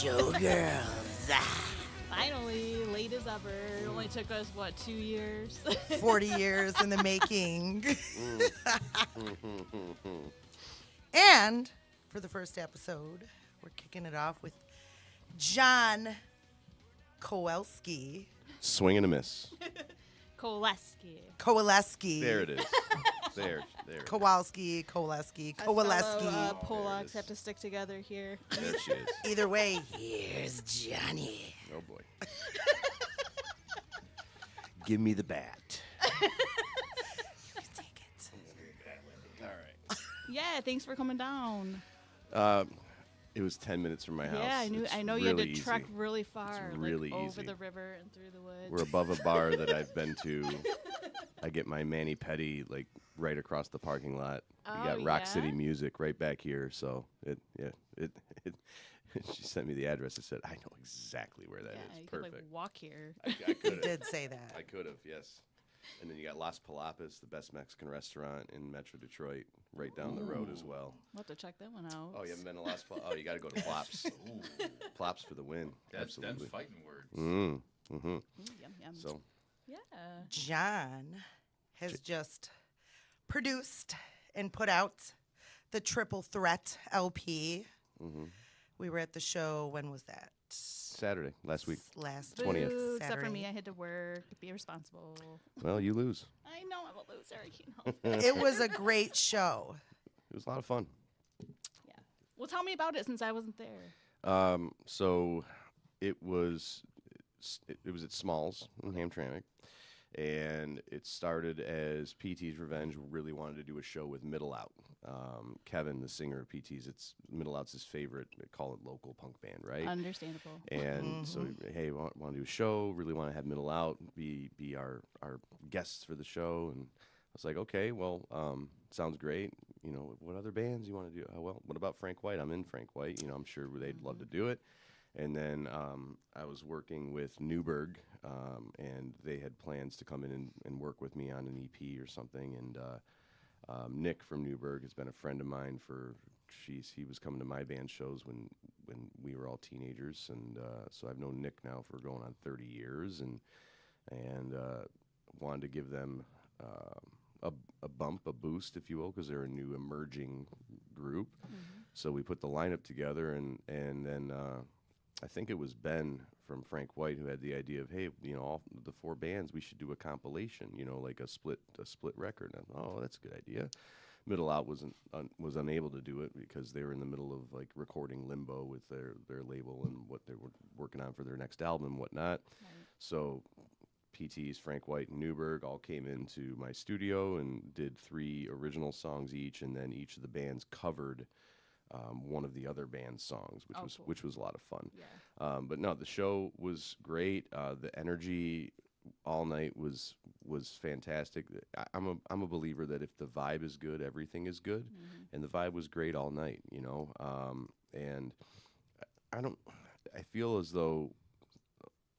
Showgirls. Finally, late as ever. It only took us, 2 years? 40 years in the making. And for the first episode, we're kicking it off with John Kowalski. Swing and a miss. Kowalski. There it is. There. Kowalski. Polacks have to stick together here. There she is. Either way, here's Johnny. Oh, boy. Give me the bat. You can take it. All right. Yeah, thanks for coming down. It was 10 minutes from my house. Yeah, It's I know you really had to trek easy. really far, It's really over easy. the river and through the woods. We're above a bar that I've been to. I get my mani-pedi right across the parking lot. Oh, We got Rock yeah? City Music right back here. So she sent me the address. I said, I know exactly where that is. You could Perfect. walk here. I You could have. did say that. I could have, yes. And then you got Las Palapas, the best Mexican restaurant in Metro Detroit, right down the road as well. We'll have to check that one out. Oh, you haven't been to Las Palapas? Oh, you got to go to Plops. Plops for the win. That's Absolutely. fighting words. Mm-hmm. Ooh, yum, yum. So, Yeah. John has just produced and put out the Triple Threat LP. mm-hmm. We were at the show. When was that? Saturday, last week. Last 20th. Boo, except for Saturday. me, I had to work, be responsible. Well, you lose. I know I'm a loser. I can't help it. It was a great show. It was a lot of fun. Yeah. Well, tell me about it since I wasn't there. So it was at Smalls in Hamtramck, and it started as PT's Revenge really wanted to do a show with Middle Out. Kevin, the singer of PT's, it's Middle Out's his favorite. They call it local punk band, right? Understandable. And so, hey, want to do a show? Really want to have Middle Out be our guests for the show? And I was like, okay, well, sounds great. You know, what other bands you want to do? Well, what about Frank White? I'm in Frank White. You know, I'm sure they'd love to do it. And then I was working with Newberg, and they had plans to come in and work with me on an EP or something. And Nick from Newberg has been a friend of mine he was coming to my band shows when we were all teenagers. And so I've known Nick now for going on 30 years and wanted to give them a boost, if you will, because they're a new emerging group. Mm-hmm. So we put the lineup together, and then I think it was Ben from Frank White who had the idea of, hey, you know, all the four bands, we should do a compilation, you know, like a split record. And that's a good idea. Middle Out was unable to do it because they were in the middle of like recording Limbo with their label and what they were working on for their next album and whatnot. Right. So PT's Frank White and Newberg all came into my studio and did 3 original songs each, and then each of the bands covered one of the other band's songs, which was a lot of fun. Yeah. But no, the show was great. The energy all night was fantastic. I'm a believer that if the vibe is good, everything is good, and the vibe was great all night. You know, and I feel as though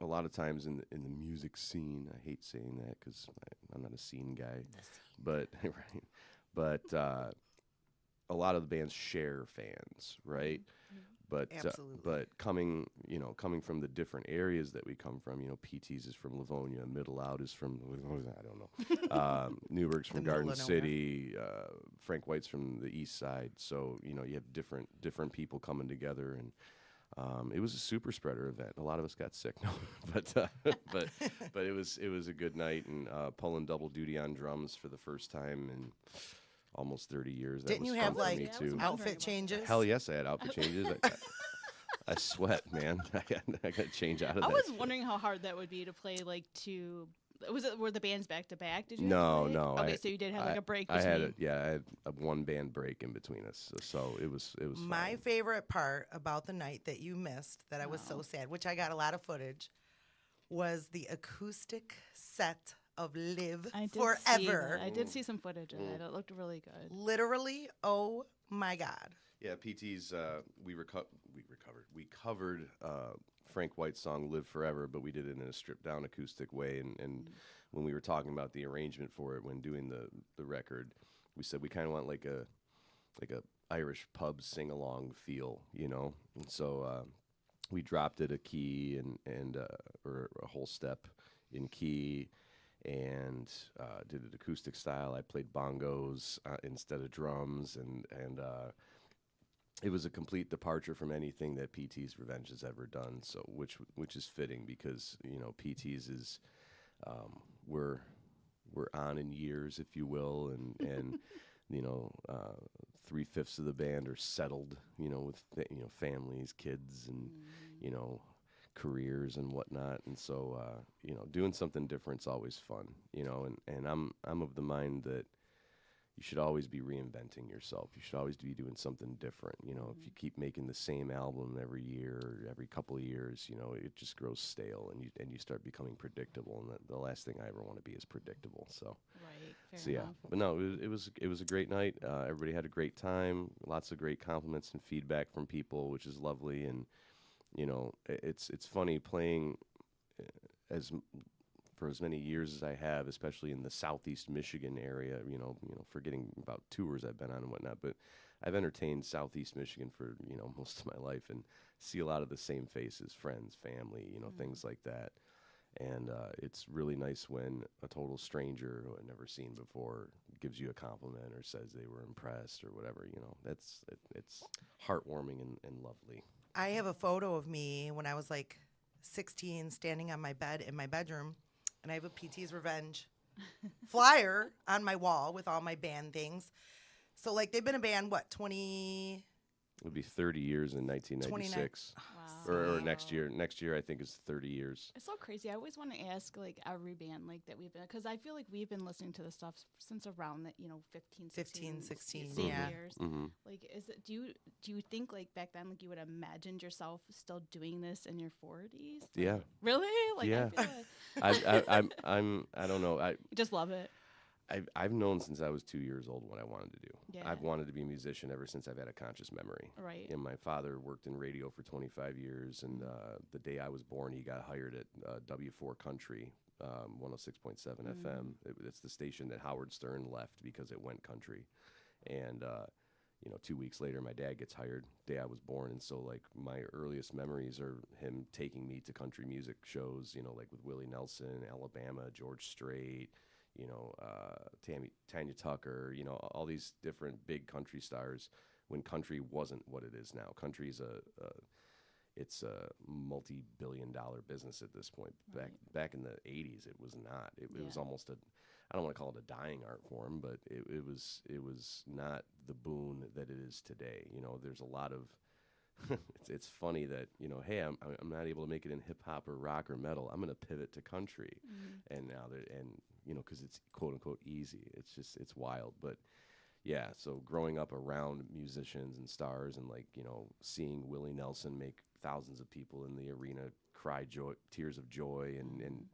a lot of times in the music scene, I hate saying that because I'm not a scene guy, but right, but a lot of the bands share fans, right? But Absolutely. but coming from the different areas that we come from, you know, PT's is from Livonia, Middle Out is from I don't know, Newberg's from The middle Garden of nowhere. City, Frank White's from the East Side, so you know you have different people coming together, and it was a super spreader event. A lot of us got sick, no, but it was a good night, and pulling double duty on drums for the first time in almost 30 years. That Didn't was you fun have for like me Yeah, I was too. wondering outfit about changes? Hell yes, I had outfit changes. I sweat, man. I got to change out of I that. was wondering how hard that would be to play like two. Were the bands back to back? Did you? No, have to play? no. Okay, so you did have like a break. I had between- I had a one band break in between us, so it was. My fine. favorite part about the night that you missed, that I was so sad, which I got a lot of footage, was the acoustic set of Live I did see Forever. that. I did see some footage of it. It looked really good. Literally, oh my God. Yeah, PT's. We covered Frank White's song "Live Forever," but we did it in a stripped down acoustic way. And when we were talking about the arrangement for it, when doing the record, we said we kind of want like a Irish pub sing along feel, you know. And so we dropped it a key and or a whole step in key, and did it acoustic style. I played bongos instead of drums, and it was a complete departure from anything that PT's Revenge has ever done. So which is fitting because PT's is we're on in years, if you will, and 3/5 of the band are settled, with families, kids, and careers and whatnot. And so doing something different's always fun, and I'm of the mind that you should always be reinventing yourself. You should always be doing something different. If you keep making the same album every year or every couple of years, it just grows stale and you start becoming predictable. And the last thing I ever want to be is predictable. So, Right. so yeah. But no, it was a great night. Everybody had a great time. Lots of great compliments and feedback from people, which is lovely. And it's funny playing for as many years as I have, especially in the Southeast Michigan area, forgetting about tours I've been on and whatnot, but I've entertained Southeast Michigan for, most of my life and see a lot of the same faces, friends, family, things like that. And it's really nice when a total stranger who I've never seen before gives you a compliment or says they were impressed or whatever, it's heartwarming and lovely. I have a photo of me when I was like 16 standing on my bed in my bedroom, and I have a PT's Revenge flyer on my wall with all my band things. So, like, they've been a band, 20... It would be 30 years in 1996. Wow. Or next year. Next year, I think, is 30 years. It's so crazy. I always want to ask, like, every band, like, that we've been, because I feel like we've been listening to this stuff since around that, 15, 16, 16, yeah. yeah. years. Mm-hmm. Like, do you think, like, back then, like, you would have imagined yourself still doing this in your 40s? Like, Yeah. really? Like, Yeah. I feel like I don't know. you just love it. I've known since I was 2 years old what I wanted to do. Yeah. I've wanted to be a musician ever since I've had a conscious memory. Right. And my father worked in radio for 25 years, and the day I was born, he got hired at W4 Country, 106.7 FM. It's the station that Howard Stern left because it went country. And 2 weeks later, my dad gets hired. Day I was born, and so like my earliest memories are him taking me to country music shows. Like with Willie Nelson, Alabama, George Strait. Tanya Tucker, all these different big country stars when country wasn't what it is now. Country's it's a multi-billion-dollar business at this point. Right. Back in the 80s, it was not. It was almost I don't want to call it a dying art form, but it was not the boon that it is today. There's a lot of it's funny that hey, I'm not able to make it in hip hop or rock or metal. I'm going to pivot to country, and now because it's quote unquote easy. It's wild, but yeah. So growing up around musicians and stars, and seeing Willie Nelson make thousands of people in the arena cry tears of joy and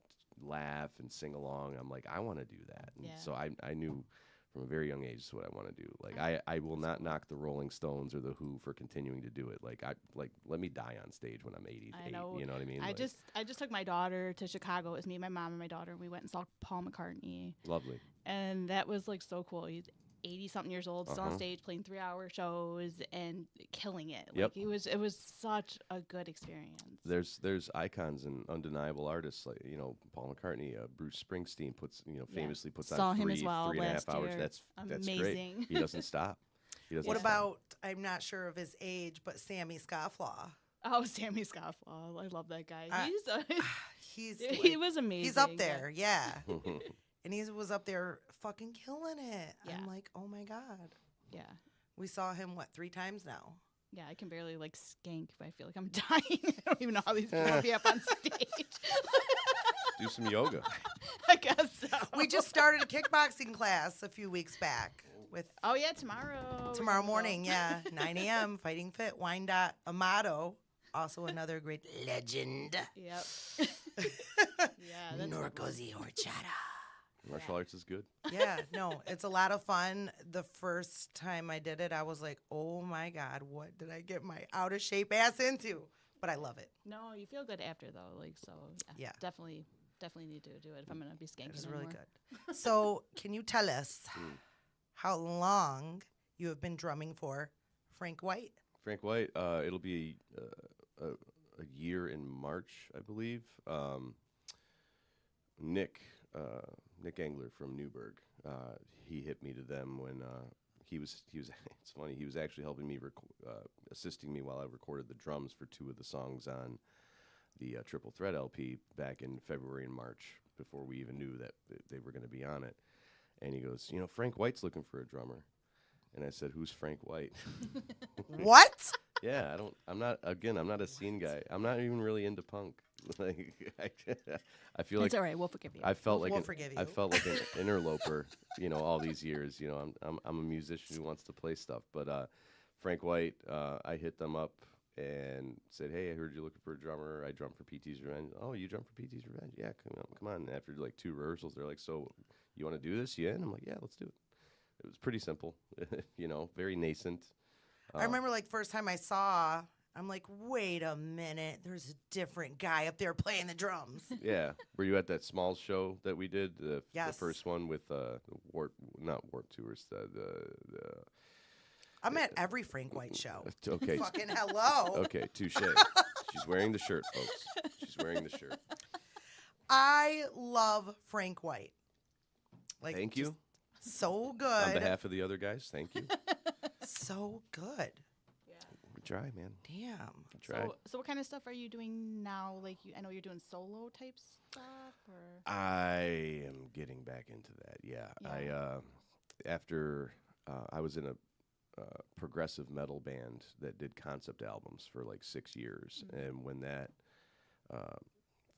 laugh and sing along, I'm like, I want to do that. And so I knew from a very young age, that's what I want to do. Like, I will not knock the Rolling Stones or the Who for continuing to do it. Like, let me die on stage when I'm 88. I know. You know what I mean? I just took my daughter to Chicago. It was me, my mom, and my daughter. And we went and saw Paul McCartney. Lovely. And that was like so cool. He's 80-something years old, still on stage playing 3-hour shows and killing it. Yep. Like it was such a good experience. There's icons and undeniable artists like Paul McCartney, Bruce Springsteen famously puts Saw on him as well 3.5 last hours. year. That's Amazing. great. He doesn't stop. What about, I'm not sure of his age, but Sammy Scofflaw? Oh, Sammy Scofflaw. I love that guy. He was amazing. He's up there, yeah. And he was up there fucking killing it. Yeah. I'm like, oh my God. Yeah. We saw him, 3 times now? Yeah, I can barely skank, but I feel like I'm dying. I don't even know how these people be up on stage. Do some yoga. I guess so. We just started a kickboxing class a few weeks back with Oh yeah, tomorrow. tomorrow morning, 9 a.m. Fighting Fit, Wyandotte Amato, also another great legend. Yep. Yeah, that's Norcozy Horchata. Martial arts is good. Yeah, no, it's a lot of fun. The first time I did it, I was like, oh my God, what did I get my out of shape ass into? But I love it. No, you feel good after though. Yeah. Definitely need to do it if I'm gonna be skanking. It was really anymore. good. So, can you tell us how long you have been drumming for Frank White? Frank White, it'll be a year in March, I believe. Nick Nick Engler from Newburgh. He hit me to them when he was. It's funny. He was actually helping me, assisting me while I recorded the drums for 2 of the songs on the Triple Threat LP back in February and March, before we even knew that they were going to be on it. And he goes, Frank White's looking for a drummer. And I said, who's Frank White? What? Yeah, I'm not a scene guy. I'm not even really into punk. Like, I feel It's like all right. We'll forgive you. I felt like We'll forgive I you. felt like an interloper, all these years. I'm a musician who wants to play stuff. But Frank White, I hit them up and said, hey, I heard you're looking for a drummer. I drum for PT's Revenge. Oh, you drum for PT's Revenge? Yeah, come on. And after like 2 rehearsals, they're like, so you want to do this? Yeah. And I'm like, yeah, let's do it. It was pretty simple, very nascent. I remember like first time I saw, I'm like, wait a minute, there's a different guy up there playing the drums. Yeah. Were you at that small show that we did? The Yes. first one with not Warp Tours, I'm at every Frank White show. okay. Fucking hello. Okay, touche. She's wearing the shirt, folks. She's wearing the shirt. I love Frank White. Like, Thank you. So good. On behalf of the other guys, thank you. So good. We try, man. Damn. We try. So what kind of stuff are you doing now? Like, I know you're doing solo type stuff, or I am getting back into that. Yeah. I was in a progressive metal band that did concept albums for like 6 years, and when that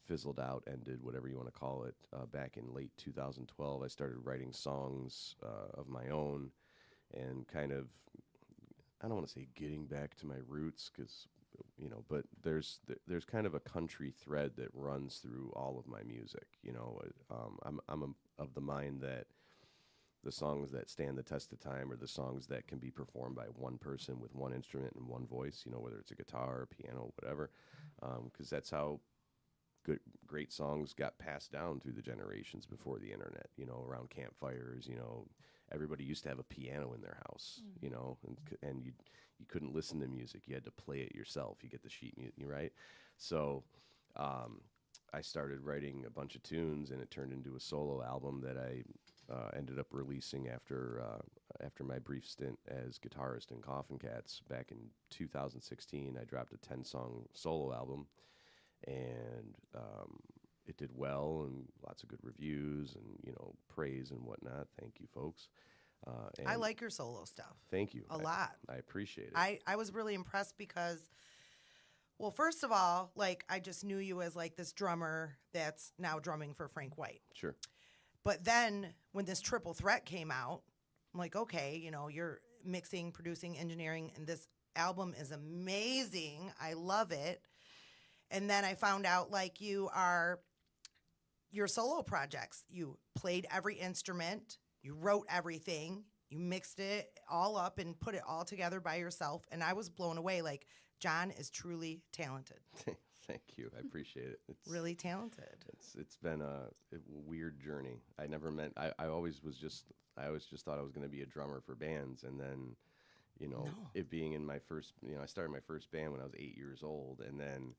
fizzled out, ended, whatever you want to call it, back in late 2012, I started writing songs of my own, and kind of, I don't want to say getting back to my roots, because but there's kind of a country thread that runs through all of my music. I'm of the mind that the songs that stand the test of time are the songs that can be performed by one person with one instrument and one voice, whether it's a guitar, piano, whatever, because that's how great songs got passed down through the generations before the internet, around campfires. Everybody used to have a piano in their house, and you couldn't listen to music. You had to play it yourself. You get the sheet music, right? So I started writing a bunch of tunes, and it turned into a solo album that I ended up releasing after my brief stint as guitarist in Coffin Cats back in 2016. I dropped a 10-song solo album, and it did well, and lots of good reviews, and praise and whatnot. Thank you, folks. I like your solo stuff. Thank you A lot. I appreciate it. I was really impressed because, well, first of all, like, I just knew you as like this drummer that's now drumming for Frank White. Sure. But then when this Triple Threat came out, I'm like, okay, you're mixing, producing, engineering, and this album is amazing. I love it. And then I found out, like, your solo projects. You played every instrument, you wrote everything, you mixed it all up and put it all together by yourself. And I was blown away. Like, John is truly talented. Thank you. I appreciate it. It's really talented. It's been a weird journey. I never meant. I always just thought I was going to be a drummer for bands, and then, it being in my first. I started my first band when I was 8 years old, and then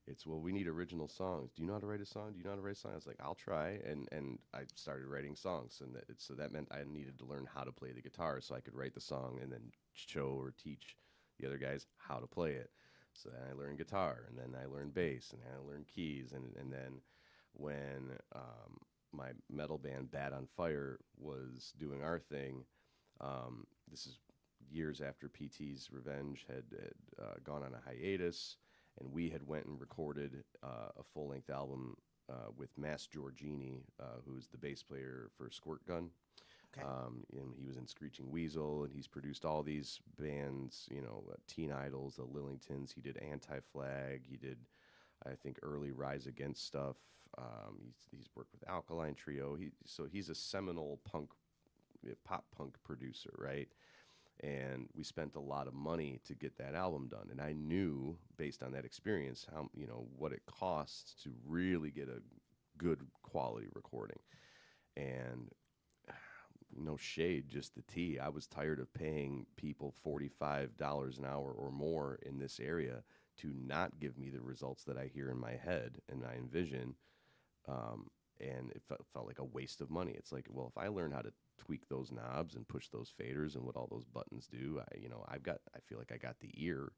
it's, well, we need original songs. Do you know how to write a song? Do you know how to write a song? I was like, I'll try, and I started writing songs, and so that meant I needed to learn how to play the guitar so I could write the song and then show or teach the other guys how to play it. So then I learned guitar, and then I learned bass, and then I learned keys, and then when my metal band Bad on Fire was doing our thing, this is years after PT's Revenge had gone on a hiatus, and we had went and recorded a full-length album with Mass Giorgini, who's the bass player for Squirt Gun. Okay. And he was in Screeching Weasel, and he's produced all these bands, Teen Idols, the Lillingtons. He did Anti-Flag. He did, I think, early Rise Against stuff. He's worked with Alkaline Trio. So he's a seminal pop punk producer, right? And we spent a lot of money to get that album done. And I knew, based on that experience, how what it costs to really get a good quality recording. And no shade, just the tea. I was tired of paying people $45 an hour or more in this area to not give me the results that I hear in my head and I envision. And it felt like a waste of money. It's like, well, if I learn how to tweak those knobs and push those faders and what all those buttons do, I feel like I got the ear.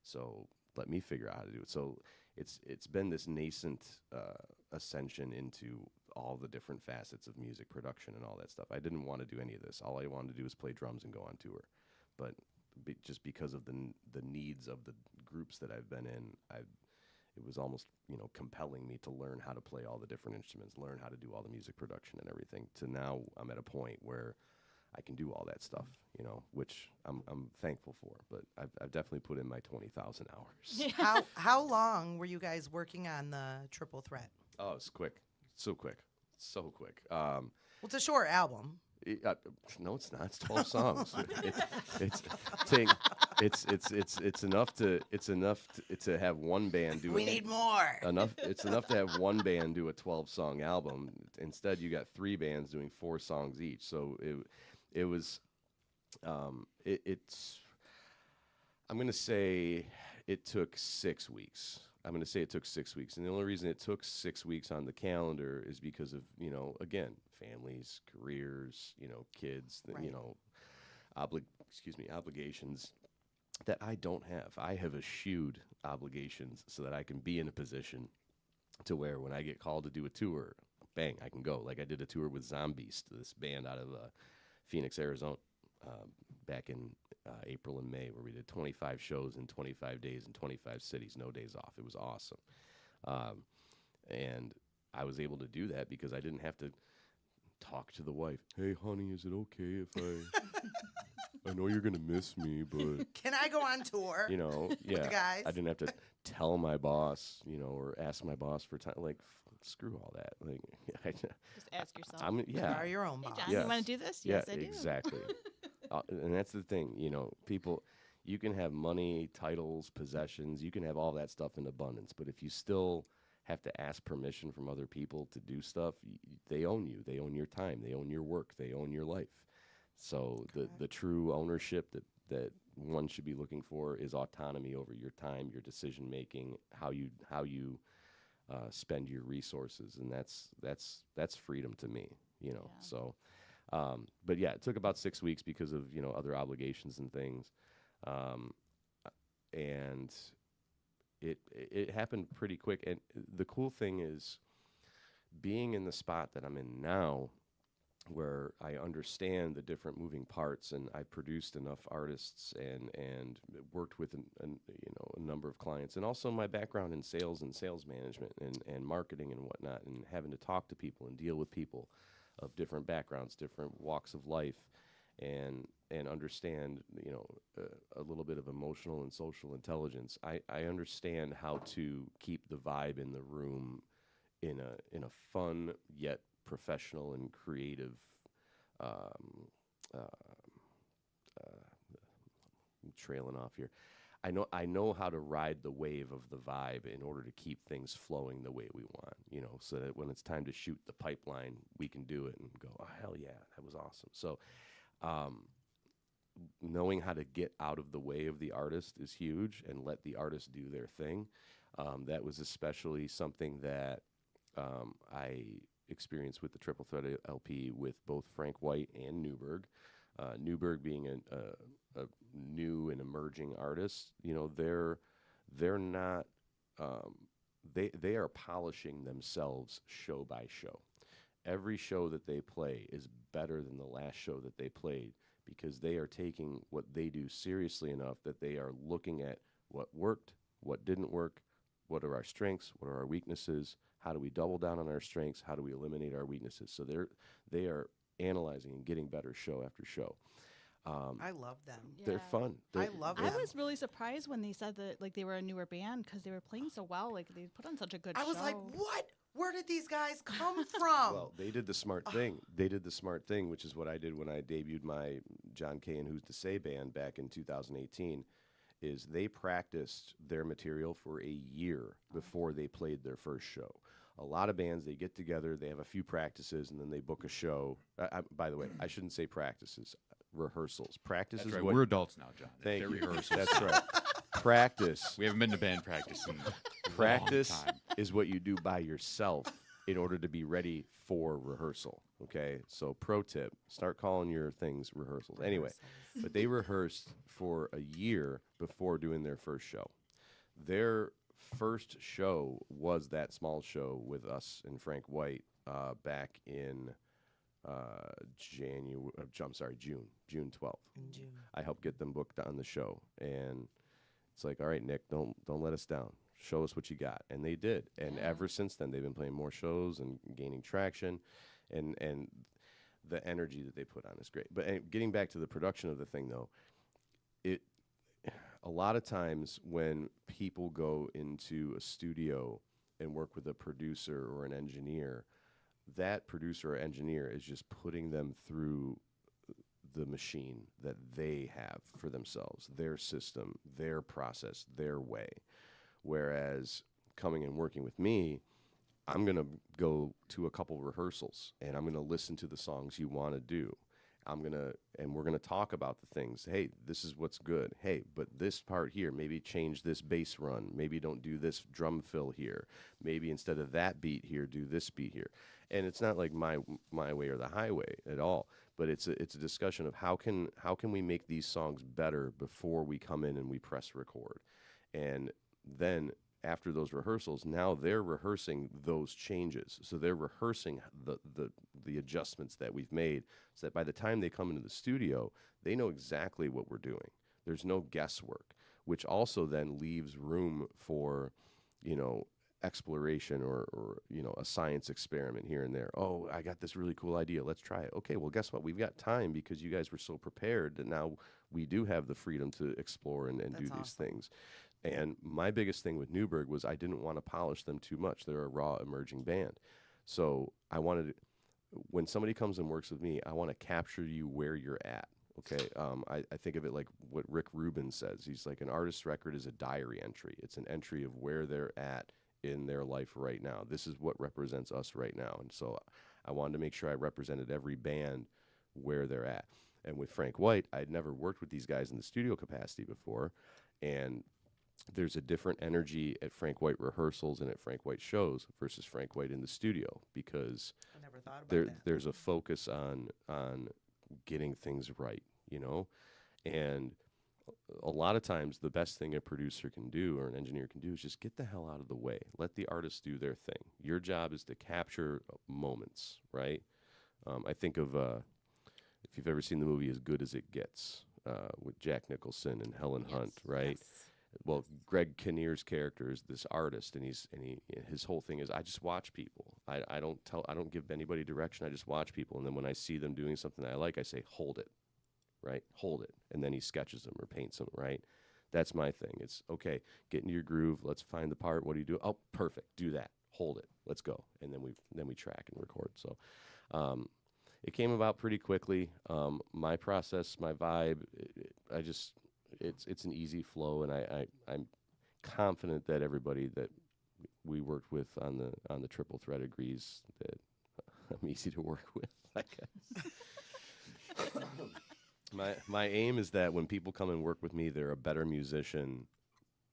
So let me figure out how to do it. So it's been this nascent ascension into all the different facets of music production and all that stuff. I didn't want to do any of this. All I wanted to do was play drums and go on tour. But just because of the needs of the groups that I've been in, it was almost, compelling me to learn how to play all the different instruments, learn how to do all the music production and everything. To now I'm at a point where I can do all that stuff, which I'm thankful for. But I've definitely put in my 20,000 hours. How long were you guys working on the Triple Threat? Oh, it's quick. So quick. Well, it's a short album. No, it's not. It's 12 songs. It's enough to have one band do. We need more. It's enough to have one band do a 12-song album. Instead, you got 3 bands doing 4 songs each. So it was. I'm gonna say it took 6 weeks. And the only reason it took 6 weeks on the calendar is because of, again, families, careers, kids, Right. Obligations that I don't have. I have eschewed obligations so that I can be in a position to where when I get called to do a tour, bang, I can go. Like I did a tour with Zombies, this band out of Phoenix, Arizona, back in April and May, where we did 25 shows in 25 days in 25 cities, no days off. It was awesome. And I was able to do that because I didn't have to talk to the wife. Hey, honey, is it okay if I know you're going to miss me, but... Can I go on tour? Yeah. With the guys? I didn't have to tell my boss, or ask my boss for time. Like, screw all that. Like, Just ask yourself. You are your own Hey, boss. John, Yes. you want to do this? Yeah, Yes, I do. exactly. And that's the thing, people, you can have money, titles, possessions, you can have all that stuff in abundance, but if you still have to ask permission from other people to do stuff, they own you. They own your time. They own your work. They own your life. So the true ownership that one should be looking for is autonomy over your time, your decision making, how you spend your resources, and that's freedom to me. Yeah. So. But yeah, it took about 6 weeks because of other obligations and things, and it happened pretty quick. And the cool thing is, being in the spot that I'm in now, where I understand the different moving parts, and I produced enough artists and worked with a number of clients, and also my background in sales and sales management and marketing and whatnot, and having to talk to people and deal with people of different backgrounds, different walks of life, and understand, a little bit of emotional and social intelligence. I understand how to keep the vibe in the room in a fun yet professional and creative. I'm trailing off here. I know how to ride the wave of the vibe in order to keep things flowing the way we want, so that when it's time to shoot the pipeline, we can do it and go, oh, hell yeah, that was awesome. So knowing how to get out of the way of the artist is huge and let the artist do their thing. That was especially something that I experienced with the Triple Threat LP with both Frank White and Newberg. Newberg being a new and emerging artist, they're not, they are polishing themselves show by show. Every show that they play is better than the last show that they played, because they are taking what they do seriously enough that they are looking at what worked, what didn't work, what are our strengths, what are our weaknesses, how do we double down on our strengths, how do we eliminate our weaknesses. So they are analyzing and getting better show after show. I love them. They're fun. I love I them. was really surprised when they said that they were a newer band, because they were playing so well. Like, they put on such a good show. I was like, what? Where did these guys come from? Well, they did the smart thing. They did the smart thing, which is what I did when I debuted my John Kay and Who's to Say band back in 2018, is they practiced their material for a year before they played their first show. A lot of bands, they get together, they have a few practices, and then they book a show. By the way, I shouldn't say practices, rehearsals. Practices. That's right. We're adults now, John. Thank They're you. rehearsals. That's right. practice. We haven't been to band practice in Practice a long time. is what you do by yourself in order to be ready for rehearsal. Okay, so pro tip: start calling your things rehearsals. Anyway, but they rehearsed for a year before doing their first show. Their first show was that small show with us and Frank White back in June 12th. In June. I helped get them booked on the show, and it's like, all right, Nick, don't let us down. Show us what you got, and they did. And ever since then, they've been playing more shows and gaining traction, and the energy that they put on is great. But getting back to the production of the thing, though, a lot of times when people go into a studio and work with a producer or an engineer, that producer or engineer is just putting them through the machine that they have for themselves, their system, their process, their way. Whereas coming and working with me, I'm going to go to a couple rehearsals and I'm going to listen to the songs you want to do. We're going to talk about the things. Hey, this is what's good. Hey, but this part here, maybe change this bass run. Maybe don't do this drum fill here. Maybe instead of that beat here, do this beat here. And it's not like my way or the highway at all, but it's a discussion of how can we make these songs better before we come in and we press record. And then after those rehearsals, now they're rehearsing those changes. So they're rehearsing the adjustments that we've made so that by the time they come into the studio, they know exactly what we're doing. There's no guesswork, which also then leaves room for, exploration or a science experiment here and there. Oh, I got this really cool idea. Let's try it. Okay, well, guess what? We've got time because you guys were so prepared that now we do have the freedom to explore and do That's these things. And my biggest thing with Newberg was I didn't want to polish them too much. They're a raw, emerging band. So I wanted, when somebody comes and works with me, I want to capture you where you're at. Okay, I think of it like what Rick Rubin says. He's like, an artist's record is a diary entry. It's an entry of where they're at in their life right now. This is what represents us right now. And so I wanted to make sure I represented every band where they're at. And with Frank White, I'd never worked with these guys in the studio capacity before. And there's a different energy at Frank White rehearsals and at Frank White shows versus Frank White in the studio because I never thought about that. there's a focus on getting things right, and a lot of times the best thing a producer can do or an engineer can do is just get the hell out of the way. Let the artists do their thing. Your job is to capture moments, right? I think of, if you've ever seen the movie As Good as It Gets with Jack Nicholson and Helen Hunt, right? Yes. Well, Greg Kinnear's character is this artist, and his whole thing is I just watch people. I don't give anybody direction. I just watch people, and then when I see them doing something I like, I say hold it, right? Hold it, and then he sketches them or paints them, right? That's my thing. It's okay. Get into your groove. Let's find the part. What do you do? Oh, perfect. Do that. Hold it. Let's go, and then we track and record. So. It came about pretty quickly. My process, my vibe, it's an easy flow, and I'm confident that everybody that we worked with on the Triple Threat agrees that I'm easy to work with, I guess. My aim is that when people come and work with me, they're a better musician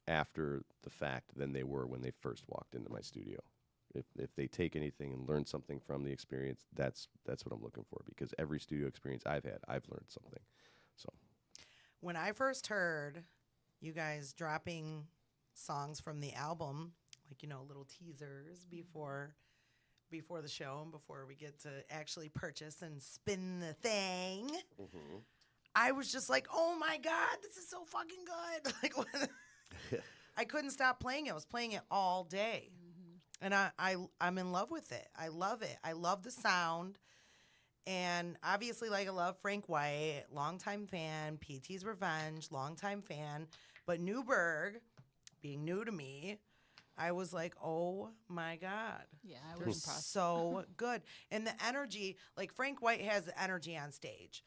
after the fact than they were when they first walked into my studio. If they take anything and learn something from the experience, that's what I'm looking for, because every studio experience I've had, I've learned something. So When I first heard you guys dropping songs from the album, like, little teasers before the show and before we get to actually purchase and spin the thing, I was just like, oh my God, this is so fucking good. Like, I couldn't stop playing it. I was playing it all day. And I'm in love with it. I love it. I love the sound. And obviously, I love Frank White, longtime fan, PT's Revenge, longtime fan. But Newberg, being new to me, I was like, oh my God. Yeah, I They're was impressed. so good. And the energy, like Frank White has the energy on stage.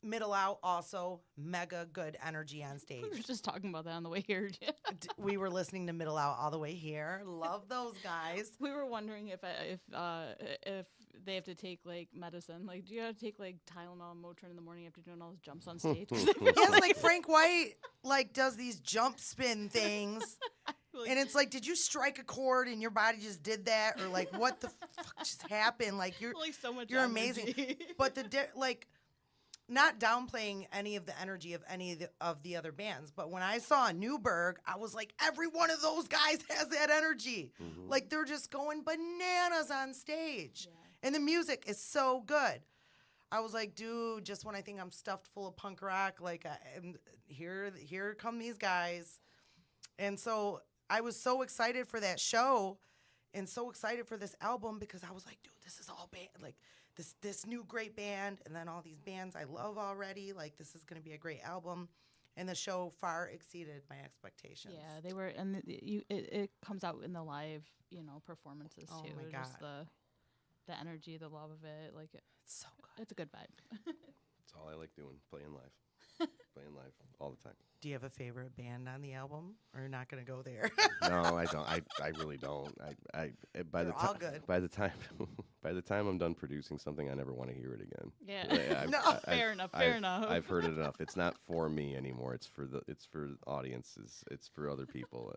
Middle Out also mega good energy on stage. We were just talking about that on the way here. We were listening to Middle Out all the way here. Love those guys. We were wondering if they have to take like medicine. Like, do you have to take like Tylenol and Motrin in the morning after doing all those jumps on stage? Yes, like Frank White like does these jump spin things. Like, And it's like, did you strike a chord and your body just did that, or like, what the fuck just happened? Like like so much. you're energy. amazing. But like, not downplaying any of the energy of any of the other bands, but when I saw Newberg, I was like, every one of those guys has that energy. Like they're just going bananas on stage, and the music is so good. I was like, dude, just when I think I'm stuffed full of punk rock, like, here come these guys, and so. I was so excited for that show and so excited for this album because I was like, dude, this is all band, like this new great band, and then all these bands I love already. Like, this is going to be a great album. And the show far exceeded my expectations. Yeah, they were, and it comes out in the live, performances Oh too. my Just God. the energy, the love of it, like It's so good. it's a good vibe. That's all I like doing, playing live. Playing live all the time. Do you have a favorite band on the album? Or you're not going to go there? No, I don't. I really don't. By the They're all time good. by the time I'm done producing something, I never want to hear it again. Yeah, No. fair enough. Fair enough. I've heard it enough. It's not for me anymore. It's for audiences. It's for other people.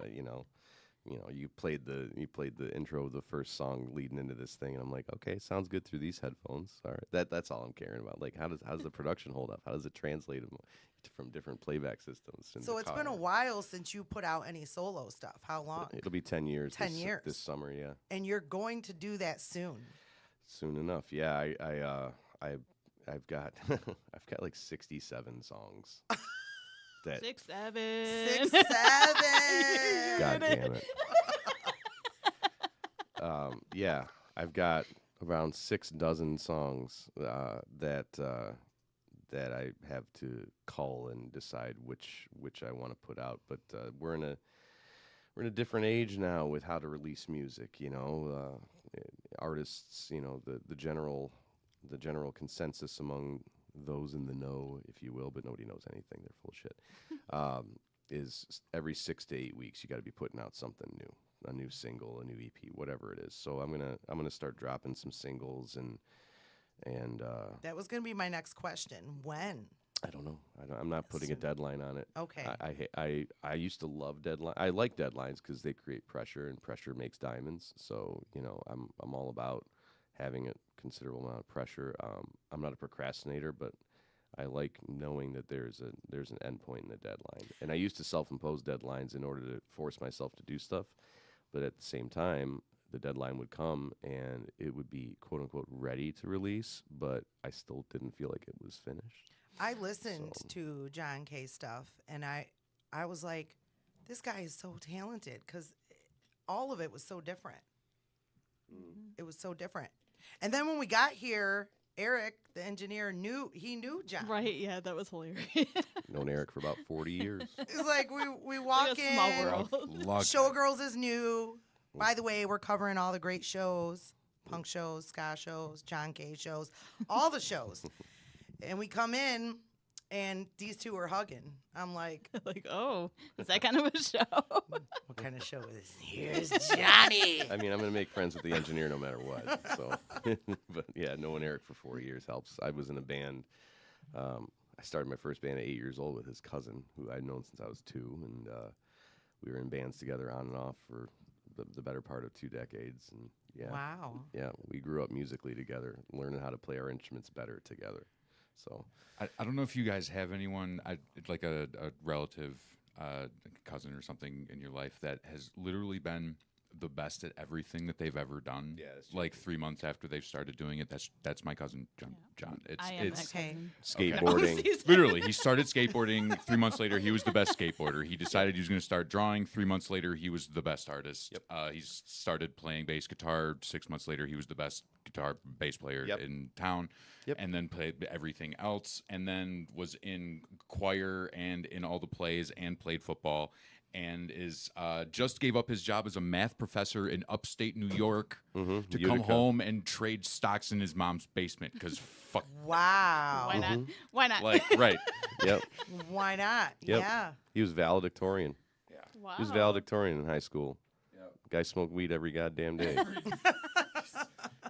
You played the intro of the first song leading into this thing, and I'm like, okay, sounds good through these headphones. All right, that's all I'm caring about. Like, how does the production hold up? How does it translate from different playback systems? in So the it's car? been a while since you put out any solo stuff. How long? It'll be 10 years. 10 years. This summer. Yeah, And you're going to do that soon. soon enough. Yeah, I've got I've got like 67 songs. That 6, 7. 6, 7. God damn it. Yeah, I've got around 6 dozen songs that I have to cull and decide which I want to put out. But we're in a different age now with how to release music. Artists, the general consensus among those in the know, if you will, but nobody knows anything. They're full of shit. Is every 6 to 8 weeks you got to be putting out something new. A new single, a new EP, whatever it is. So I'm gonna start dropping some singles and That was going to be my next question. When? I don't know. I'm not putting a deadline on it. Okay. I used to love deadline. I like deadlines because they create pressure, and pressure makes diamonds. So I'm all about having a considerable amount of pressure. I'm not a procrastinator, but I like knowing that there's an end point in the deadline. And I used to self-impose deadlines in order to force myself to do stuff. But at the same time, the deadline would come and it would be quote unquote ready to release, but I still didn't feel like it was finished. I listened So- to John K. stuff, and I was like, this guy is so talented because all of it was so different. It was so different. And then when we got here, Eric, the engineer, knew John. Right, yeah, that was hilarious. Known Eric for about 40 years. It's like we walk Like a in. small world. Showgirls is new. By the way, we're covering all the great shows, punk shows, ska shows, John K. shows, all the shows. And we come in, and these two are hugging. I'm like, Like, oh, is that kind of a show? what kind of show is this? Here's Johnny. I mean, I'm going to make friends with the engineer no matter what. So, but yeah, knowing Eric for 4 years helps. I was in a band. I started my first band at 8 years old with his cousin, who I'd known since I was 2, and we were in bands together on and off for the better part of 2 decades. And Wow. yeah, we grew up musically together, learning how to play our instruments better together. So I don't know if you guys have anyone, like a relative, cousin or something in your life that has literally been the best at everything that they've ever done. Yeah, that's like 3 months after they've started doing it. That's my cousin John. I am It's that cousin. skateboarding. literally, he started skateboarding. 3 months later, he was the best skateboarder. He decided he was going to start drawing. 3 months later, he was the best artist. Yep. He started playing bass guitar. 6 months later, he was the best bass player Yep. in town. Yep. And then played everything else. And then was in choir and in all the plays and played football. and is just gave up his job as a math professor in upstate New York to come Utica. home and trade stocks in his mom's basement because fuck, Wow. Why not? Why not? like right. Yep. Why not? Yep. Yeah. He was valedictorian. Wow. He was valedictorian in high school. Guy smoked weed every goddamn day.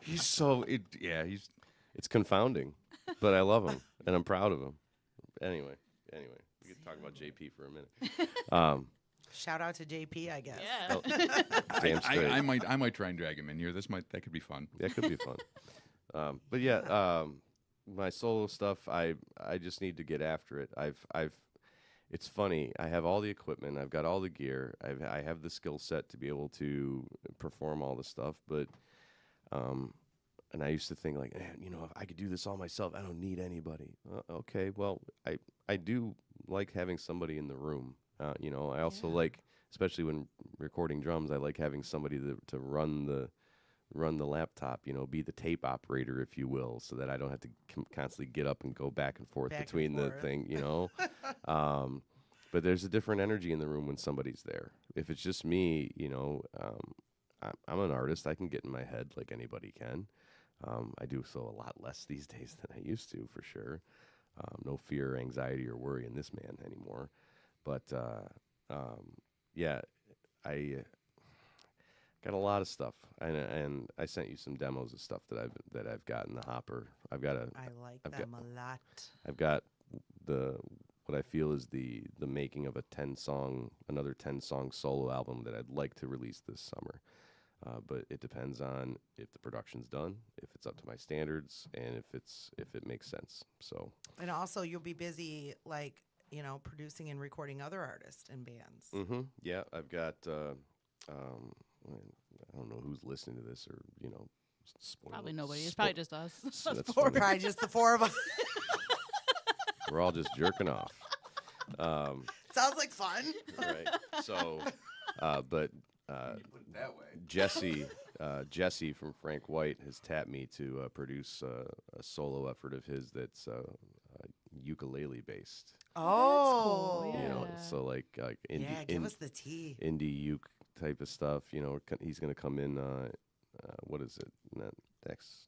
He's so he's It's confounding, but I love him and I'm proud of him. Anyway, we could talk about JP for a minute. Shout out to JP, I guess. Yeah. Damn straight. I might try and drag him in here. That could be fun. That could be fun. But yeah, my solo stuff, I just need to get after it. It's funny. I have all the equipment. I've got all the gear. I have the skill set to be able to perform all the stuff. But, and I used to think like, man, if I could do this all myself, I don't need anybody. Okay, well, I do like having somebody in the room. I also like, especially when recording drums, I like having somebody to run the laptop, be the tape operator, if you will, so that I don't have to constantly get up and go back and forth between the thing, But there's a different energy in the room when somebody's there. If it's just me, I'm an artist. I can get in my head like anybody can. I do so a lot less these days than I used to, for sure. No fear, anxiety, or worry in this man anymore. But, yeah, I got a lot of stuff, and I sent you some demos of stuff that I've got in the hopper. I like them a lot. I've got what I feel is the making of another 10-song solo album that I'd like to release this summer. But it depends on if the production's done, if it's up to my standards, and if it makes sense. So. And also, you'll be busy producing and recording other artists and bands. Mm-hmm. Yeah, I've got. I don't know who's listening to this, or Probably nobody. It's probably just us. That's funny. Probably just the four of us. We're all just jerking off. Sounds like fun. Right. So, but Put it that way. Jesse from Frank White has tapped me to produce a solo effort of his that's ukulele based. Oh, cool, yeah. So like indie, give us the tea. indie uke type of stuff. He's gonna come in. What is it?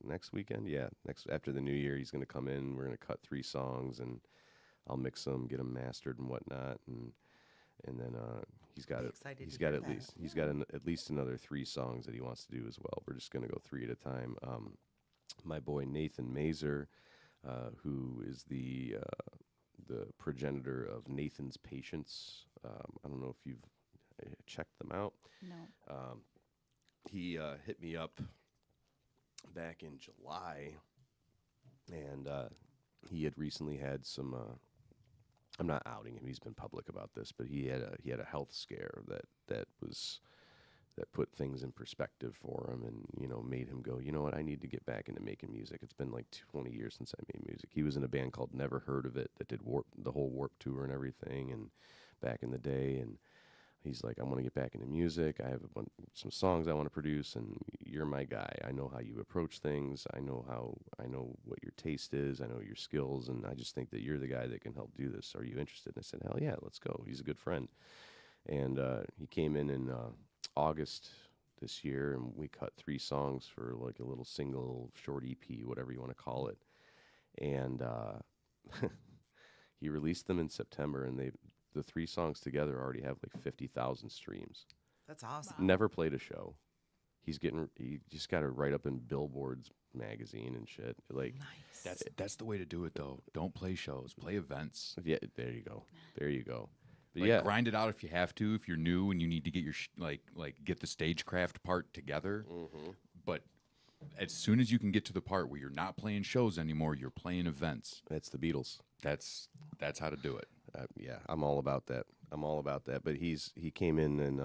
Next weekend? Yeah, after the New Year, he's gonna come in. We're gonna cut 3 songs, and I'll mix them, get them mastered and whatnot, and then he's got at least another 3 songs that he wants to do as well. We're just gonna go 3 at a time. My boy Nathan Mazer, who is the progenitor of Nathan's Patients. I don't know if you've checked them out. No. He hit me up back in July, and he had recently had some. I'm not outing him; he's been public about this, but he had a health scare that put things in perspective for him, and made him go, you know what, I need to get back into making music. It's been like 20 years since I made music. He was in a band called Never Heard of It that did the whole Warp tour and everything, and back in the day, and he's like, I want to get back into music. I have some songs I want to produce, and you're my guy. I know how you approach things. I know what your taste is. I know your skills, and I just think that you're the guy that can help do this. Are you interested? And I said, hell yeah, let's go. He's a good friend. And he came in August this year, and we cut 3 songs for like a little single short EP, whatever you want to call it. And he released them in September, and the 3 songs together already have like 50,000 streams. That's awesome. Never played a show. He just got it right up in Billboard's magazine and shit. Like, Nice. That's the way to do it, though. Don't play shows. Play events. yeah, there you go. But Like, yeah, grind it out if you have to. If you're new and you need to get your get the stagecraft part together. Mm-hmm. But as soon as you can get to the part where you're not playing shows anymore, you're playing events. that's the Beatles. That's how to do it. Yeah, I'm all about that. But he came in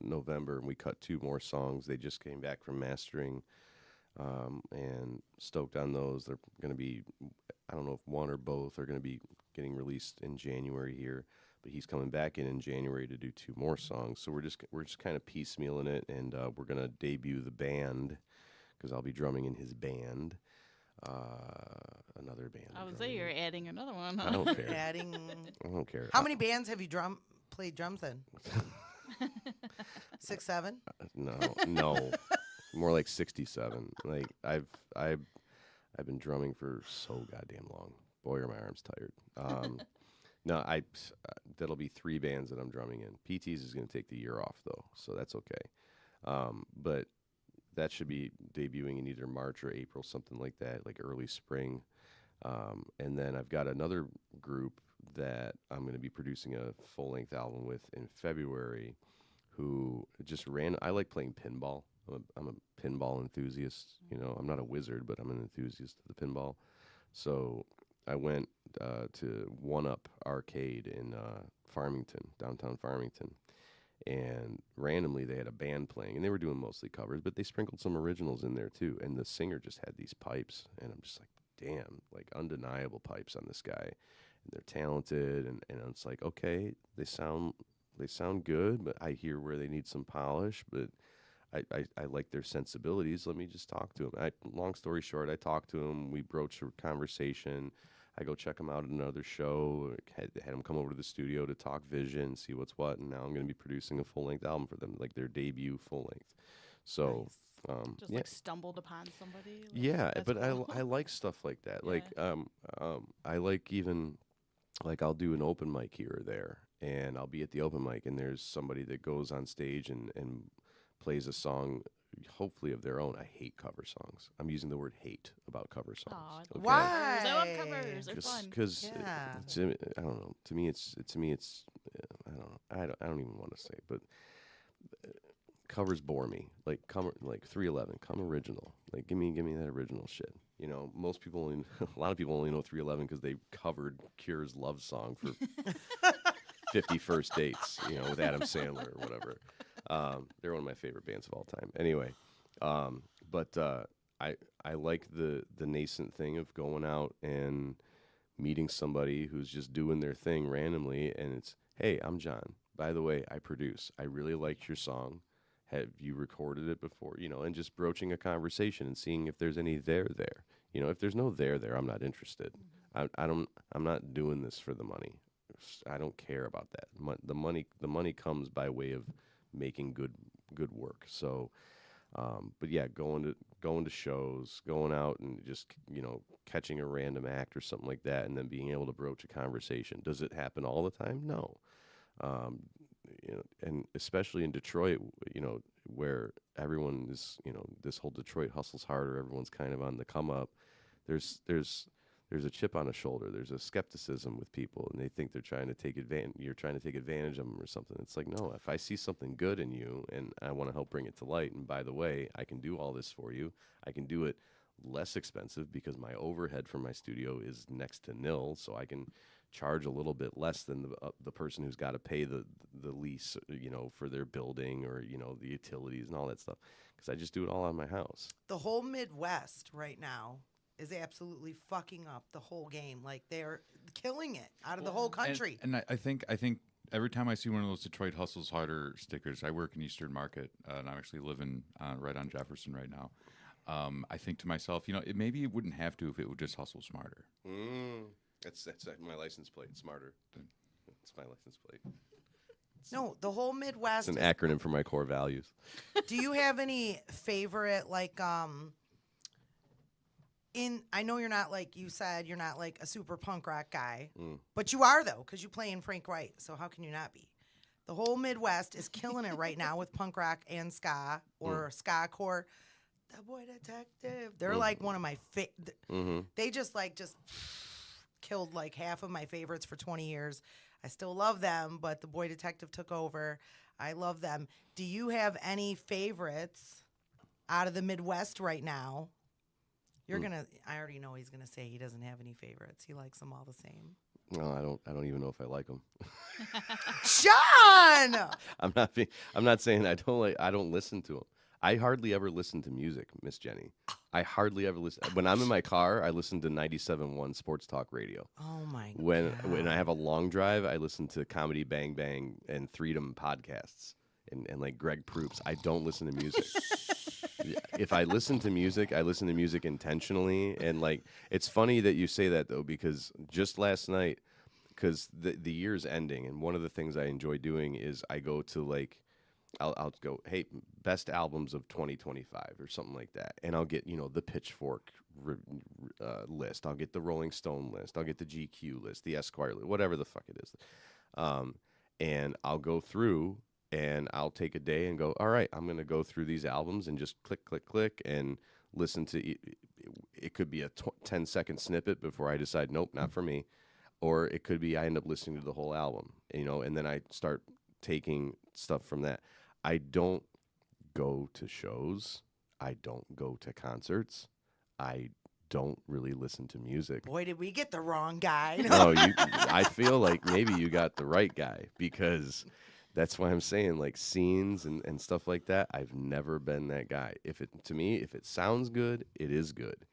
November, and we cut 2 more songs. They just came back from mastering, and stoked on those. They're going to be, I don't know if one or both are going to be getting released in January here. But he's coming back in January to do 2 more songs. So we're just kind of piecemealing it, and we're going to debut the band, because I'll be drumming in his band. Another band. I would say you're adding another one. I Huh? don't care. Adding. I don't care. How many bands have you played drums in? 6'7"? No, more like 67. Like I've been drumming for so goddamn long. Boy, are my arms tired. No, that'll be 3 bands that I'm drumming in. PT's is going to take the year off though, so that's okay. But that should be debuting in either March or April, something like that, like early spring. And then I've got another group that I'm going to be producing a full-length album with in February, who just ran. I like playing pinball. I'm a pinball enthusiast. You know, I'm not a wizard, but I'm an enthusiast of the pinball. So I went to One Up Arcade in Farmington, downtown Farmington, and randomly they had a band playing, and they were doing mostly covers, but they sprinkled some originals in there too. And the singer just had these pipes, and I'm just like, damn, like undeniable pipes on this guy. And they're talented, and it's like, okay, they sound good, but I hear where they need some polish, but I like their sensibilities. Let me just talk to him. Long story short, I talked to him. We broached a conversation. I go check him out at another show. Had him come over to the studio to talk vision, see what's what, and now I'm going to be producing a full-length album for them, like their debut full-length. So, Just yeah. like stumbled upon somebody. Like, Yeah, that's but cool. I like stuff like that. Yeah. Like I like even like I'll do an open mic here or there, and I'll be at the open mic, and there's somebody that goes on stage and plays a song, hopefully of their own. I hate cover songs. I'm using the word hate about cover songs. Aw, okay? Why? I love covers. They're Just fun. because Yeah. I don't know. To me, it's I don't know. I don't even want to say it, but covers bore me. Like 311, come original. Like give me that original shit. You know, most people only, a lot of people only know 311 because they covered Cure's Love Song for 50 First Dates, you know, with Adam Sandler or whatever. They're one of my favorite bands of all time. Anyway, but I like the nascent thing of going out and meeting somebody who's just doing their thing randomly, and it's, hey, I'm John. By the way, I produce. I really liked your song. Have you recorded it before? You know, and just broaching a conversation and seeing if there's any there. You know, if there's no there, I'm not interested. I'm not doing this for the money. I don't care about that. The money comes by way of making good work. So, but yeah, going to shows, going out and just, you know, catching a random act or something like that, and then being able to broach a conversation. Does it happen all the time? No. You know, and especially in Detroit, you know, where everyone is, you know, this whole Detroit hustles harder. Everyone's kind of on the come up. There's a chip on a shoulder. There's a skepticism with people, and they think they're trying to take advantage. You're trying to take advantage of them or something. It's like, no. If I see something good in you, and I want to help bring it to light, and by the way, I can do all this for you. I can do it less expensive because my overhead for my studio is next to nil, so I can charge a little bit less than the person who's got to pay the lease, you know, for their building, or, you know, the utilities and all that stuff, because I just do it all on my house. The whole Midwest right now is absolutely fucking up the whole game. Like, they're killing it out of the whole country. And I think every time I see one of those Detroit Hustles Harder stickers, I work in Eastern Market, and I'm actually living right on Jefferson right now. I think to myself, you know, maybe it wouldn't have to if it would just hustle smarter. That's my license plate. Smarter. That's my license plate. No, the whole Midwest. It's an acronym for my core values. Do you have any favorite, like, I know you're not, like you said, you're not like a super punk rock guy, but you are, though, because you play in Frank White, so how can you not be? The whole Midwest is killing it right now with punk rock and ska, or ska core. The Boy Detective. They're like one of my They just killed like half of my favorites for 20 years. I still love them, but the Boy Detective took over. I love them. Do you have any favorites out of the Midwest right now? I already know he's gonna say he doesn't have any favorites. He likes them all the same. No, I don't even know if I like them. Sean! I'm not saying I don't listen to them. I hardly ever listen to music, Miss Jenny. I hardly ever listen. When I'm in my car, I listen to 97.1 Sports Talk Radio. Oh my god. When I have a long drive, I listen to Comedy Bang Bang and Freedom podcasts and like Greg Proops. I don't listen to music. If I listen to music, I listen to music intentionally. And like, it's funny that you say that though, because just last night, because the year's ending, and one of the things I enjoy doing is I go to like, I'll go, hey, best albums of 2025 or something like that, and I'll get the Pitchfork list, I'll get the Rolling Stone list, I'll get the GQ list, the Esquire list, whatever the fuck it is, and I'll go through and I'll take a day and go, all right, I'm gonna go through these albums and just click, click, click, and listen to. It could be a 10-second snippet before I decide, nope, not for me, or it could be I end up listening to the whole album, and then I start taking stuff from that. I don't go to shows. I don't go to concerts. I don't really listen to music. Boy, did we get the wrong guy. No, I feel like maybe you got the right guy, because that's why I'm saying, like, scenes and stuff like that, I've never been that guy. To me, if it sounds good, it is good.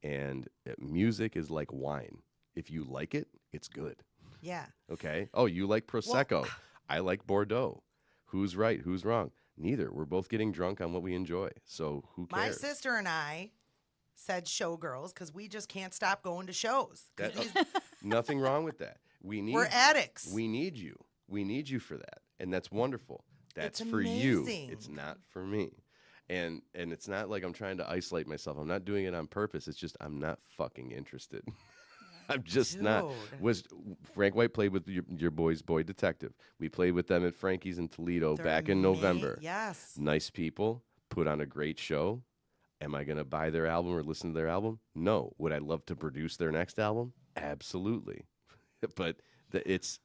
And music is like wine. If you like it, it's good. Yeah. Okay? Oh, you like Prosecco. I like Bordeaux. Who's right? Who's wrong? Neither. We're both getting drunk on what we enjoy. So who cares? My sister and I said Showgirls because we just can't stop going to shows. Nothing wrong with that. We're addicts. We need you. We need you for that. And that's wonderful. That's It's for you. amazing. It's not for me. And it's not like I'm trying to isolate myself. I'm not doing it on purpose. It's just I'm not fucking interested. I'm just not. Frank White played with your boy's Boy Detective. We played with them at Frankie's in Toledo back in November. Yes. Nice people, put on a great show. Am I going to buy their album or listen to their album? No. Would I love to produce their next album? Absolutely. But it's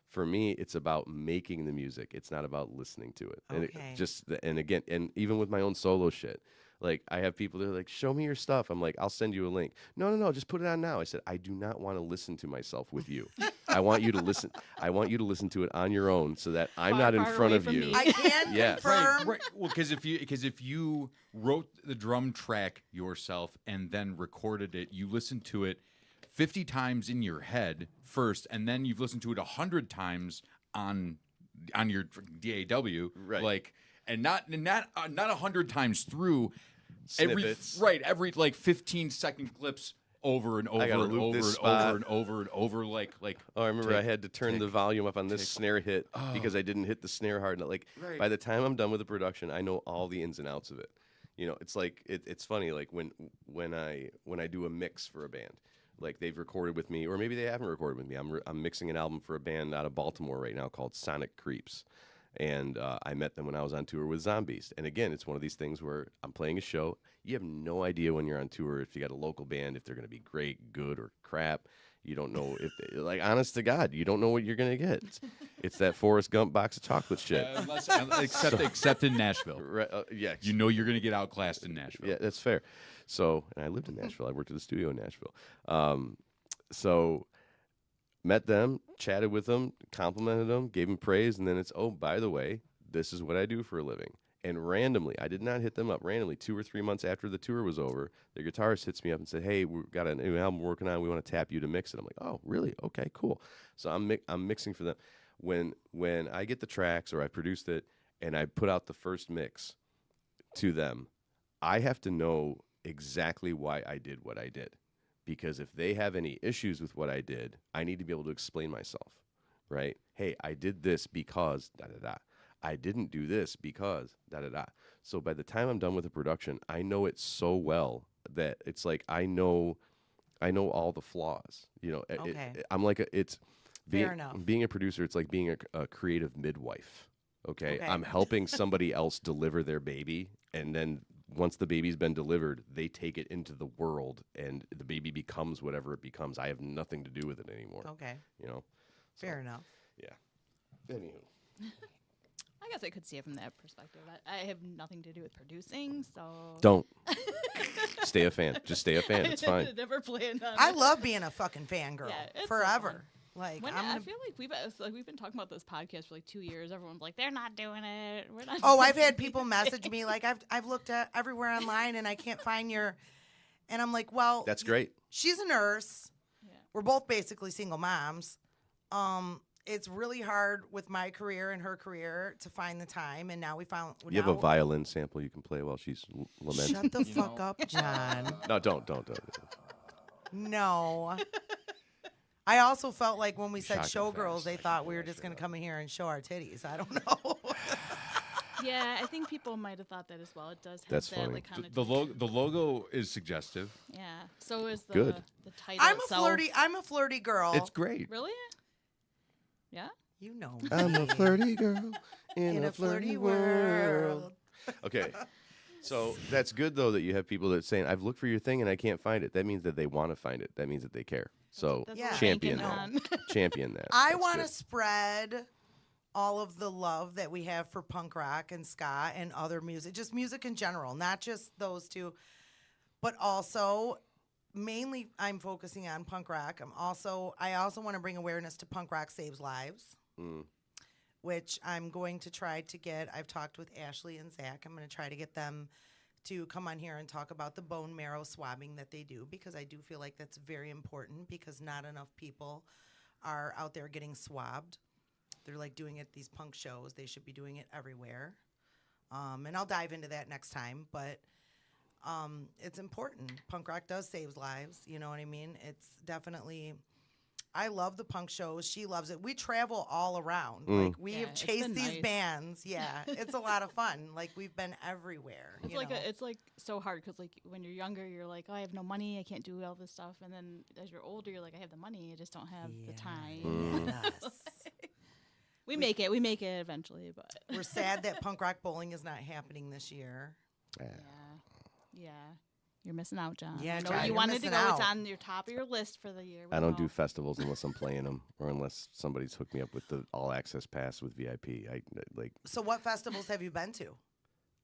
for me, it's about making the music. It's not about listening to it. Okay. And again, and even with my own solo shit, like I have people that are like, show me your stuff. I'm like, I'll send you a link. No, just put it on now. I said, I do not want to listen to myself with you. I want you to listen. I want you to listen to it on your own so that I'm not in front of you. I can Yes. confirm. Right. Well, because if you wrote the drum track yourself and then recorded it, you listened to it 50 times in your head first, and then you've listened to it 100 times on your DAW, Right? Like, and not 100 times through. Snippets. Every like 15-second clips over and over gotta and loop over this and spot. over and over and over, like. Oh, I remember I had to turn the tick, volume up on this snare hit because I didn't hit the snare hard enough. Like by the time I'm done with the production, I know all the ins and outs of it. It's like it's funny. Like when I do a mix for a band, like they've recorded with me, or maybe they haven't recorded with me. I'm mixing an album for a band out of Baltimore right now called Sonic Creeps. And I met them when I was on tour with Zombies. And again, it's one of these things where I'm playing a show. You have no idea when you're on tour if you got a local band, if they're going to be great, good, or crap. You don't know if, like, honest to God, you don't know what you're going to get. It's that Forrest Gump box of chocolate shit. Except in Nashville. Right, yeah. You know you're going to get outclassed in Nashville. Yeah, that's fair. So, and I lived in Nashville. I worked at the studio in Nashville. So met them, chatted with them, complimented them, gave them praise, and then it's, oh, by the way, this is what I do for a living. And randomly, I did not hit them up, randomly, 2 or 3 months after the tour was over, their guitarist hits me up and said, hey, we've got a new album we're working on. We want to tap you to mix it. I'm like, oh, really? Okay, cool. So I'm mixing for them. When I get the tracks or I produced it and I put out the first mix to them, I have to know exactly why I did what I did. Because if they have any issues with what I did, I need to be able to explain myself, right? Hey, I did this because da-da-da. I didn't do this because da-da-da. So by the time I'm done with the production, I know it so well that it's like I know all the flaws. Okay. I'm like Fair enough. being a producer, it's like being a creative midwife, okay? I'm helping somebody else deliver their baby, and then once the baby's been delivered, they take it into the world, and the baby becomes whatever it becomes. I have nothing to do with it anymore. Okay. Fair enough. Yeah. Anywho. I guess I could see it from that perspective. I have nothing to do with producing, so Don't. Stay a fan. Just stay a fan. It's fine. Never planned on I it. love being a fucking fangirl Yeah, it's so forever. fun. Like I feel like we've been talking about this podcast for like 2 years. Everyone's like, they're not doing it. We're not. Oh, doing I've had it." people message me like I've looked at everywhere online and I can't find your, and I'm like, well, That's great. she's a nurse. Yeah. We're both basically single moms. It's really hard with my career and her career to find the time, and now we found. You have a violin sample you can play while she's lamenting. Shut the fuck up, John. No, don't. No. I also felt like when we said Shocked how Showgirls, fast they I can thought pull we were that just shit going to up. come in here and show our titties. I don't know. Yeah, I think people might have thought that as well. It does have That's that funny. like kind of The logo is suggestive. Yeah. So is the Good. the title I'm itself. a flirty girl. It's great. Really? Yeah. You know I'm a me. flirty girl In a flirty world. Okay. So that's good though that you have people that saying I've looked for your thing and I can't find it. That means that they want to find it. That means that they care. So That's Yeah. what we're champion banking that. on. Champion that. I That's want to good. spread all of the love that we have for punk rock and ska and other music, just music in general, not just those two, but also mainly I'm focusing on punk rock. I also want to bring awareness to Punk Rock Saves Lives, Mm. which I'm going to try to get. I've talked with Ashley and Zach. I'm going to try to get them to come on here and talk about the bone marrow swabbing that they do, because I do feel like that's very important, because not enough people are out there getting swabbed. They're like doing it at these punk shows. They should be doing it everywhere. And I'll dive into that next time, but it's important. Punk rock does save lives. You know what I mean? It's definitely. I love the punk shows. She loves it. We travel all around. Like we Yeah, have it's chased been these nice. bands. Yeah, it's a lot of fun. Like we've been everywhere. It's you like know? it's like so hard because like when you're younger, you're like, oh, I have no money, I can't do all this stuff, and then as you're older, you're like, I have the money, I just don't have the time. Yes. We make it eventually, but We're sad that punk rock bowling is not happening this year. yeah, yeah, you're missing out, John. Yeah, I know John, you you're wanted to missing go. It's out. on your top of your list for the year. We I don't do know. festivals unless I'm playing them or unless somebody's hooked me up with the all access pass with VIP. I like. So what festivals have you been to?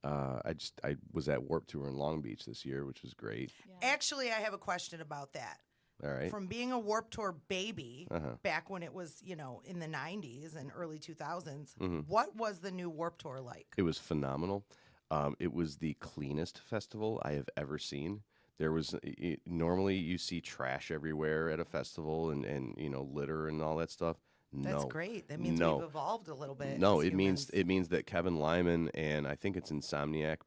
I was at Warped Tour in Long Beach this year, which was great. Yeah. Actually, I have a question about that. All right. From being a Warped Tour baby Uh-huh. back when it was, in the 90s and early 2000s, Mm-hmm. what was the new Warped Tour like? It was phenomenal. It was the cleanest festival I have ever seen. There was normally you see trash everywhere at a festival and litter and all that stuff. That's No, great. That means no. we've evolved a little bit. No, as it means humans. that Kevin Lyman and I think it's Insomniac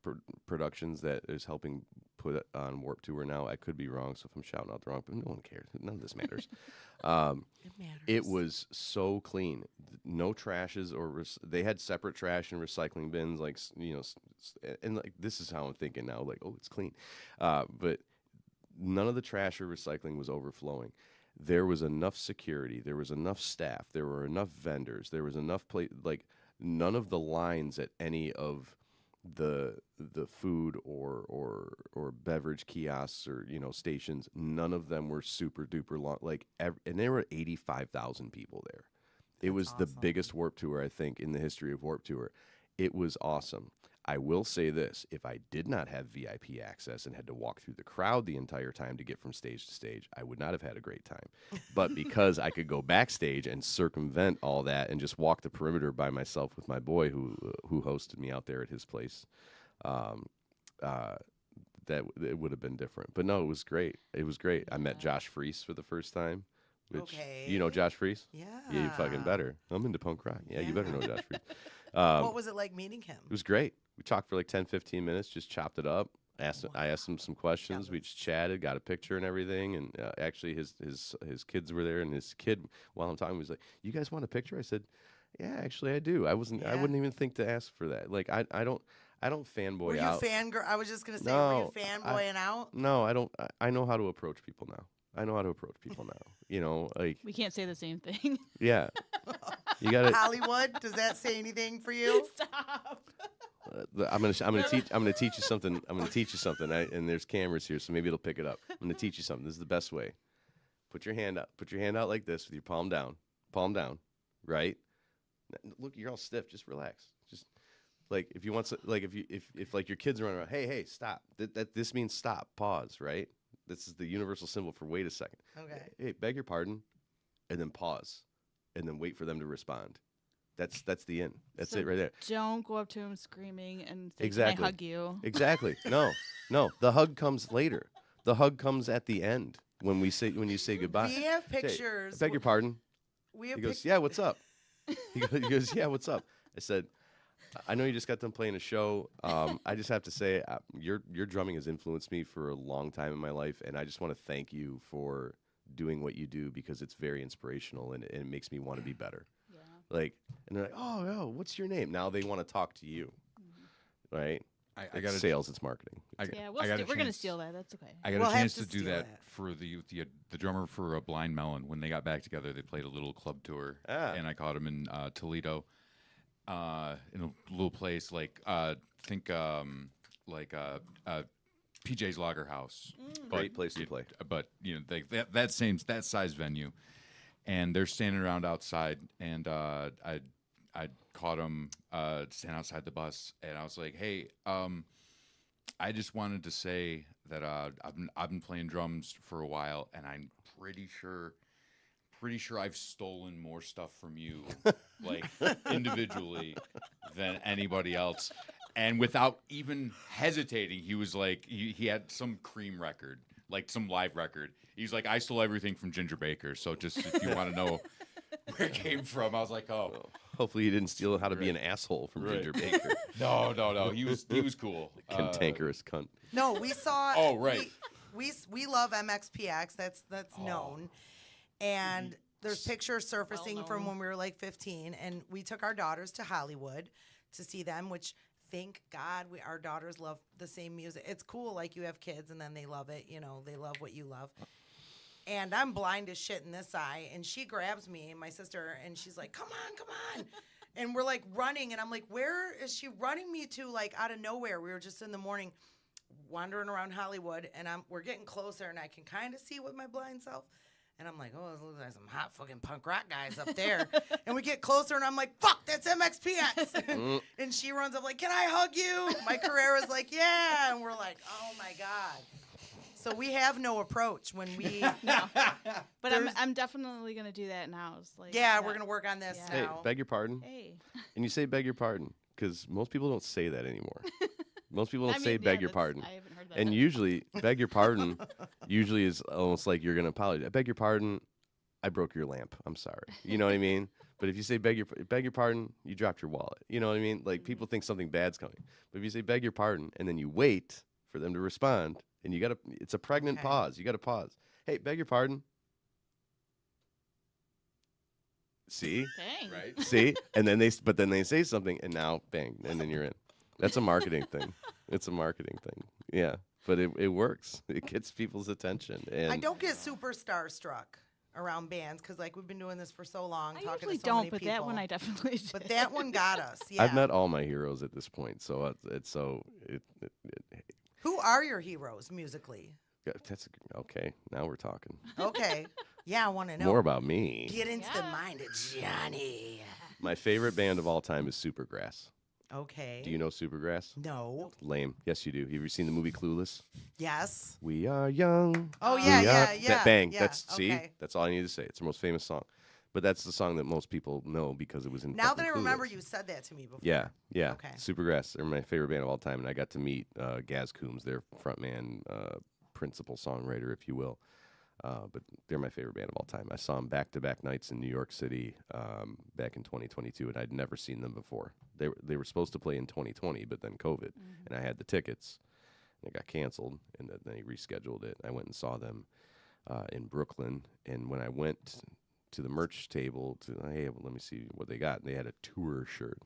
Productions that is helping put it on Warped Tour now. I could be wrong, so if I'm shouting out the wrong, but no one cares. None of this matters. It matters. It was so clean. No trashes they had separate trash and recycling bins, like and like this is how I'm thinking now. Like, oh, it's clean, but none of the trash or recycling was overflowing. There was enough security. There was enough staff. There were enough vendors. There was enough like none of the lines at any of the food or beverage kiosks or stations. None of them were super duper long. Like and there were 85,000 people there. It was the awesome. biggest Warped Tour I think in the history of Warped Tour. It was awesome. I will say this, if I did not have VIP access and had to walk through the crowd the entire time to get from stage to stage, I would not have had a great time. But because I could go backstage and circumvent all that and just walk the perimeter by myself with my boy who hosted me out there at his place, that it would have been different. But no, it was great. It was great. I met Josh Freese for the first time. Which, you know Okay. Josh Freese? Yeah. Yeah, you fucking better. I'm into punk rock. Yeah, you better know Josh Freese. What was it like meeting him? It was great. We talked for like 10, 15 minutes, just chopped it up. I asked him some questions. We just chatted, got a picture and everything. And actually, his kids were there, and his kid, while I'm talking, was like, "You guys want a picture?" I said, "Yeah, actually, I do." I wouldn't even think to ask for that. Like, I don't fanboy Were you out. fangirl? I was just gonna say, were No, you fanboying out? No, I don't. I know how to approach people now. Like We can't say the same thing. yeah, you got to. Hollywood, does that say anything for you? Stop. I'm gonna teach you something. I'm gonna teach you something. And there's cameras here, so maybe it'll pick it up. I'm gonna teach you something. This is the best way. Put your hand up. Put your hand out like this with your palm down. Palm down. Right. Look, you're all stiff. Just relax. Just like if you want to, like if like your kids are running around. Hey, stop. This means stop. Pause. Right. This is the universal symbol for wait a second. Okay. Hey, beg your pardon, and then pause, and then wait for them to respond. That's the end. That's So it right there. Don't go up to him screaming and say, Exactly. "Can I hug you?" Exactly. No. The hug comes later. The hug comes at the end when you say goodbye. We have Say, pictures. I beg your pardon. We have He goes, pic- yeah, what's up? He goes, yeah, what's up? I said, I know you just got done playing a show. I just have to say, your drumming has influenced me for a long time in my life, and I just want to thank you for doing what you do because it's very inspirational and it makes me want to be better. Yeah. Like, and they're like, oh, what's your name? Now they want to talk to you, right? I It's got sales, it's marketing. Yeah, I got a we're gonna chance- steal that. That's okay. I got We'll a have chance to to do steal that it. for the drummer for Blind Melon. When they got back together, they played a little club tour, and I caught him in Toledo, in a little place like PJ's Lager House. Great place to play. But that size venue, and they're standing around outside, and I caught him standing outside the bus, and I was like, hey, I just wanted to say that I've been playing drums for a while, and I'm pretty sure I've stolen more stuff from you, like individually, than anybody else. And without even hesitating, he was like, he had some Cream record, like some live record. He's like, I stole everything from Ginger Baker. So just if you want to know where it came from, I was like, oh. Hopefully he didn't steal how to be an asshole from Right. Ginger Baker. No. He was cool. Cantankerous cunt. No, we saw. Oh, right. We love MXPX. That's known, and there's pictures surfacing from when we were like 15, and we took our daughters to Hollywood to see them. Which, thank God, our daughters love the same music. It's cool, like you have kids, and then they love it. You know, they love what you love. And I'm blind as shit in this eye, and she grabs me, my sister, and she's like, come on. And we're like running, and I'm like, where is she running me to, like out of nowhere? We were just in the morning wandering around Hollywood, and we're getting closer, and I can kind of see with my blind self. And I'm like, oh, this looks like some hot fucking punk rock guys up there. And we get closer, and I'm like, fuck, that's MXPX. And she runs up like, can I hug you? My Carrera's like, yeah. And we're like, oh, my God. So we have no approach when we. But I'm definitely gonna do that now. It's like We're gonna work on this Hey, now. beg your pardon. Hey. And you say beg your pardon because most people don't say that anymore. Most people don't say beg your pardon. I haven't heard that. And usually, beg your pardon usually is almost like you're going to apologize. I beg your pardon, I broke your lamp. I'm sorry. You know what I mean? But if you say beg your pardon, you dropped your wallet. You know what I mean? Like people think something bad's coming. But if you say beg your pardon and then you wait for them to respond, and it's a pregnant pause. You got to pause. Hey, beg your pardon. See? Dang. Right? See? And then they say something, and now bang, and then you're in. That's a marketing thing. It's a marketing thing. Yeah, but it works. It gets people's attention. And I don't get super starstruck around bands because, like, we've been doing this for so long. I talking usually to so many don't, but people. that one I definitely did. But that one got us. Yeah. I've met all my heroes at this point, so Who are your heroes musically? that's okay. Now we're talking Okay. Yeah, I want to know. more about me. Get into the mind of Johnny. My favorite band of all time is Supergrass. Okay. Do you know Supergrass? No. Lame. Yes, you do. Have you ever seen the movie Clueless? Yes. We are young. Oh, We yeah, are- yeah, yeah. That bang. Yeah, That's see. okay. That's all I need to say. It's the most famous song, but that's the song that most people know because it was in. Now that fucking I remember, Clueless. you said that to me before. Yeah. Okay. Supergrass. They're my favorite band of all time, and I got to meet Gaz Coombs, their frontman, principal songwriter, if you will. But they're my favorite band of all time. I saw them back-to-back nights in New York City back in 2022, and I'd never seen them before. They were supposed to play in 2020, but then COVID, and I had the tickets, and it got canceled, and then they rescheduled it. I went and saw them in Brooklyn, and when I went to the merch table hey, well, let me see what they got. They had a tour shirt,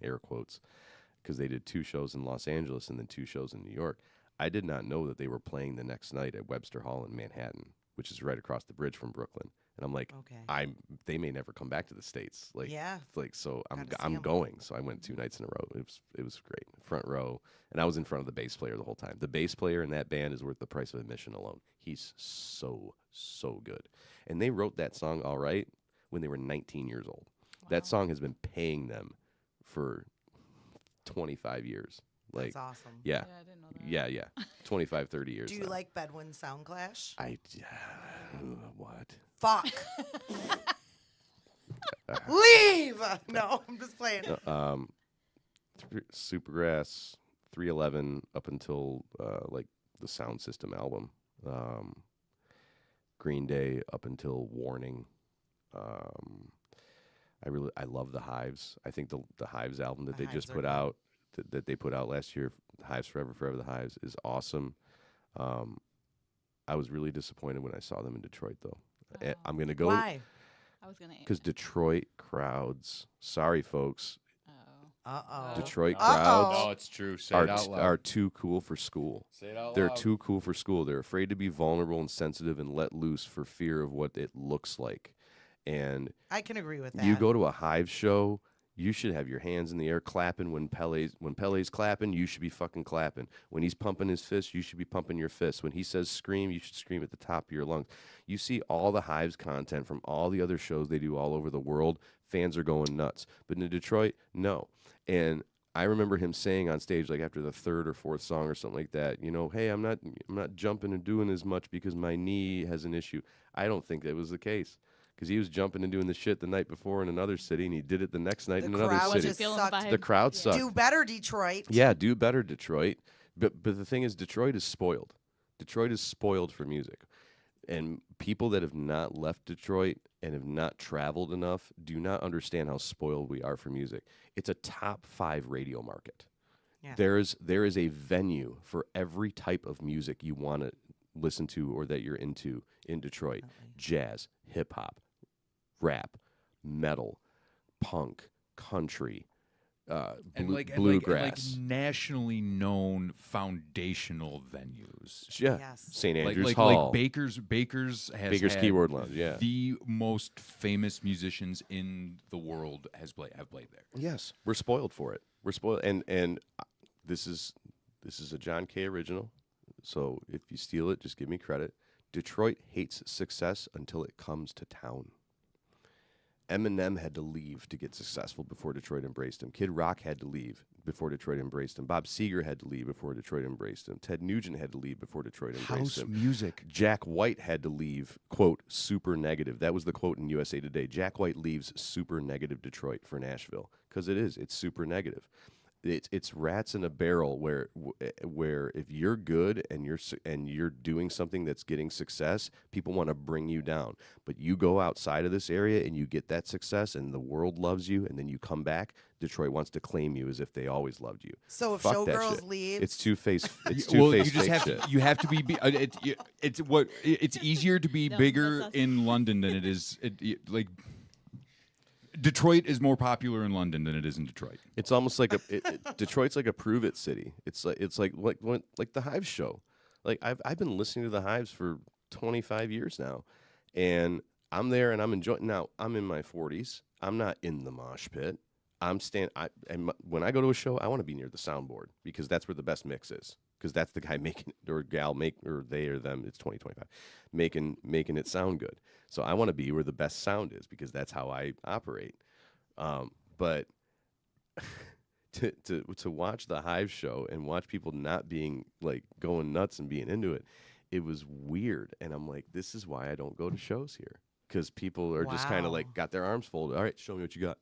air quotes, because they did 2 shows in Los Angeles and then 2 shows in New York. I did not know that they were playing the next night at Webster Hall in Manhattan, which is right across the bridge from Brooklyn. And I'm like, Okay. they may never come back to the States. Like, Yeah. Like, so Gotta see I'm 'em. going. So I went 2 nights in a row. It was great. Front row, and I was in front of the bass player the whole time. The bass player in that band is worth the price of admission alone. He's so good. And they wrote that song all right when they were 19 years old. That song has been paying them for 25 years. Like, That's awesome. yeah. Yeah, I didn't know that. Yeah. 25, 30 years. Do you now. like Bedouin Soundclash? What? Fuck. Leave. No, I'm just playing. Supergrass, 311 up until like the Sound System album. Green Day up until Warning. I love the Hives. I think the Hives album that The they just Hives are put good. out that they put out last year, Hives Forever, Forever the Hives, is awesome. I was really disappointed when I saw them in Detroit, though. Oh. I'm going to go Why? I was gonna. because Detroit crowds, sorry, folks, Oh. Uh-oh. Detroit Uh-oh. crowds Oh, it's true. Say it out loud. are too cool for school. Say it out They're loud. too cool for school. They're afraid to be vulnerable and sensitive and let loose for fear of what it looks like. And I can agree with that. you go to a Hive show, you should have your hands in the air clapping when Pele's clapping, you should be fucking clapping. When he's pumping his fist, you should be pumping your fist. When he says scream, you should scream at the top of your lungs. You see all the Hives content from all the other shows they do all over the world, fans are going nuts. But in Detroit, no. And I remember him saying on stage, like after the third or fourth song or something like that, you know, hey, I'm not jumping and doing as much because my knee has an issue. I don't think that was the case. Because he was jumping and doing the shit the night before in another city, and he did it the next night in another crowd city. just Feeling sucked. vibe. The crowd Yeah. sucked. Do better, Detroit. Yeah, do better, Detroit. But the thing is, Detroit is spoiled. Detroit is spoiled for music. And people that have not left Detroit and have not traveled enough do not understand how spoiled we are for music. It's a top 5 radio market. Yeah. There is a venue for every type of music you want to listen to or that you're into in Detroit. Jazz, hip hop, rap, metal, punk, country, bluegrass. and nationally known foundational venues. Yeah, Yes. St. Like, Andrews like, Hall, like Baker's has Baker's had Keyboard Lounge. Yeah, the most famous musicians in the world have played there. yes, we're spoiled for it. We're spoiled, and this is a John Kay original. So if you steal it, just give me credit. Detroit hates success until it comes to town. Eminem had to leave to get successful before Detroit embraced him. Kid Rock had to leave before Detroit embraced him. Bob Seger had to leave before Detroit embraced him. Ted Nugent had to leave before Detroit embraced House him. music. Jack White had to leave, quote, super negative. That was the quote in USA Today. Jack White leaves super negative Detroit for Nashville because it's super negative. It's rats in a barrel where if you're good and you're doing something that's getting success, people want to bring you down. But you go outside of this area and you get that success and the world loves you, and then you come back, Detroit wants to claim you as if they always loved you. So if Fuck that Showgirls shit. leaves, It's two-faced. It's Well, two-faced you just fake have shit. to. You have to be. It's easier to be No, bigger that's us. in London than it is. Like Detroit is more popular in London than it is in Detroit. It's almost like Detroit's like a prove it city. It's like the Hives show. Like I've been listening to the Hives for 25 years now, and I'm there and I'm enjoying. Now I'm in my 40s. I'm not in the mosh pit. When I go to a show, I want to be near the soundboard because that's where the best mix is. Because that's the guy making it, or gal or they or them. It's 2025, making it sound good. So I want to be where the best sound is because that's how I operate. But to watch the Hive show and watch people not being like going nuts and being into it, it was weird. And I'm like, this is why I don't go to shows here, because people are just kind of Wow. like got their arms folded. All right, show me what you got.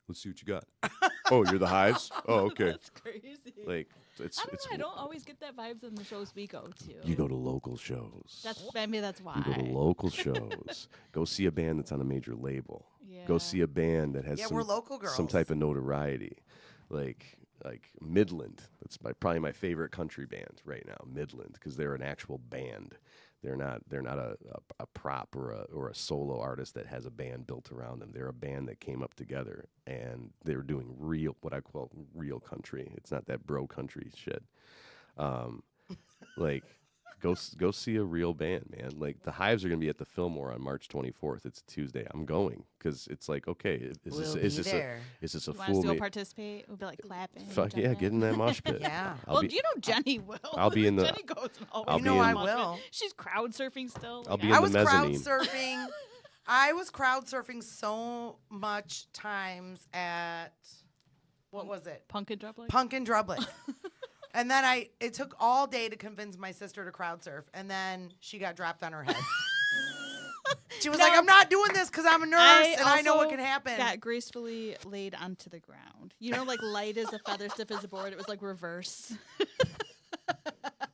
Let's see what you got. Oh, you're the Hives? Oh, okay. That's crazy. Like it's I don't know. I don't always get that vibes in the shows we go to. you go to local shows. Maybe that's why. You go to local shows. Go see a band that's on a major label. Yeah. Go see a band that has Yeah, we're local girls. some type of notoriety, like Midland. That's probably my favorite country band right now, Midland, because they're an actual band. They're not a prop or a solo artist that has a band built around them. They're a band that came up together and they're doing what I call real country. It's not that bro country shit. Like go see a real band, man. Like the Hives are gonna be at the Fillmore on March 24th. It's Tuesday. I'm going because it's like, okay, is We'll this be there. a You want us fool to go me? participate? We'll be like clapping. Fuck yeah, jumping. get in that mosh pit. Yeah. I'll be you know Jenny will. I'll be in the- Jenny goes and always I'll You know be in- I goes. will. She's crowd surfing still. I'll Like, be in I the was crowd mezzanine. surfing. I was crowd surfing so much times at what was it? Pumpkin drop like. Pumpkin Drublick. And then it took all day to convince my sister to crowd surf, and then she got dropped on her head. She was like, "I'm not doing this because I'm a nurse and I know what also can happen." Got gracefully laid onto the ground. You know, like light as a feather, stiff as a board. It was like reverse.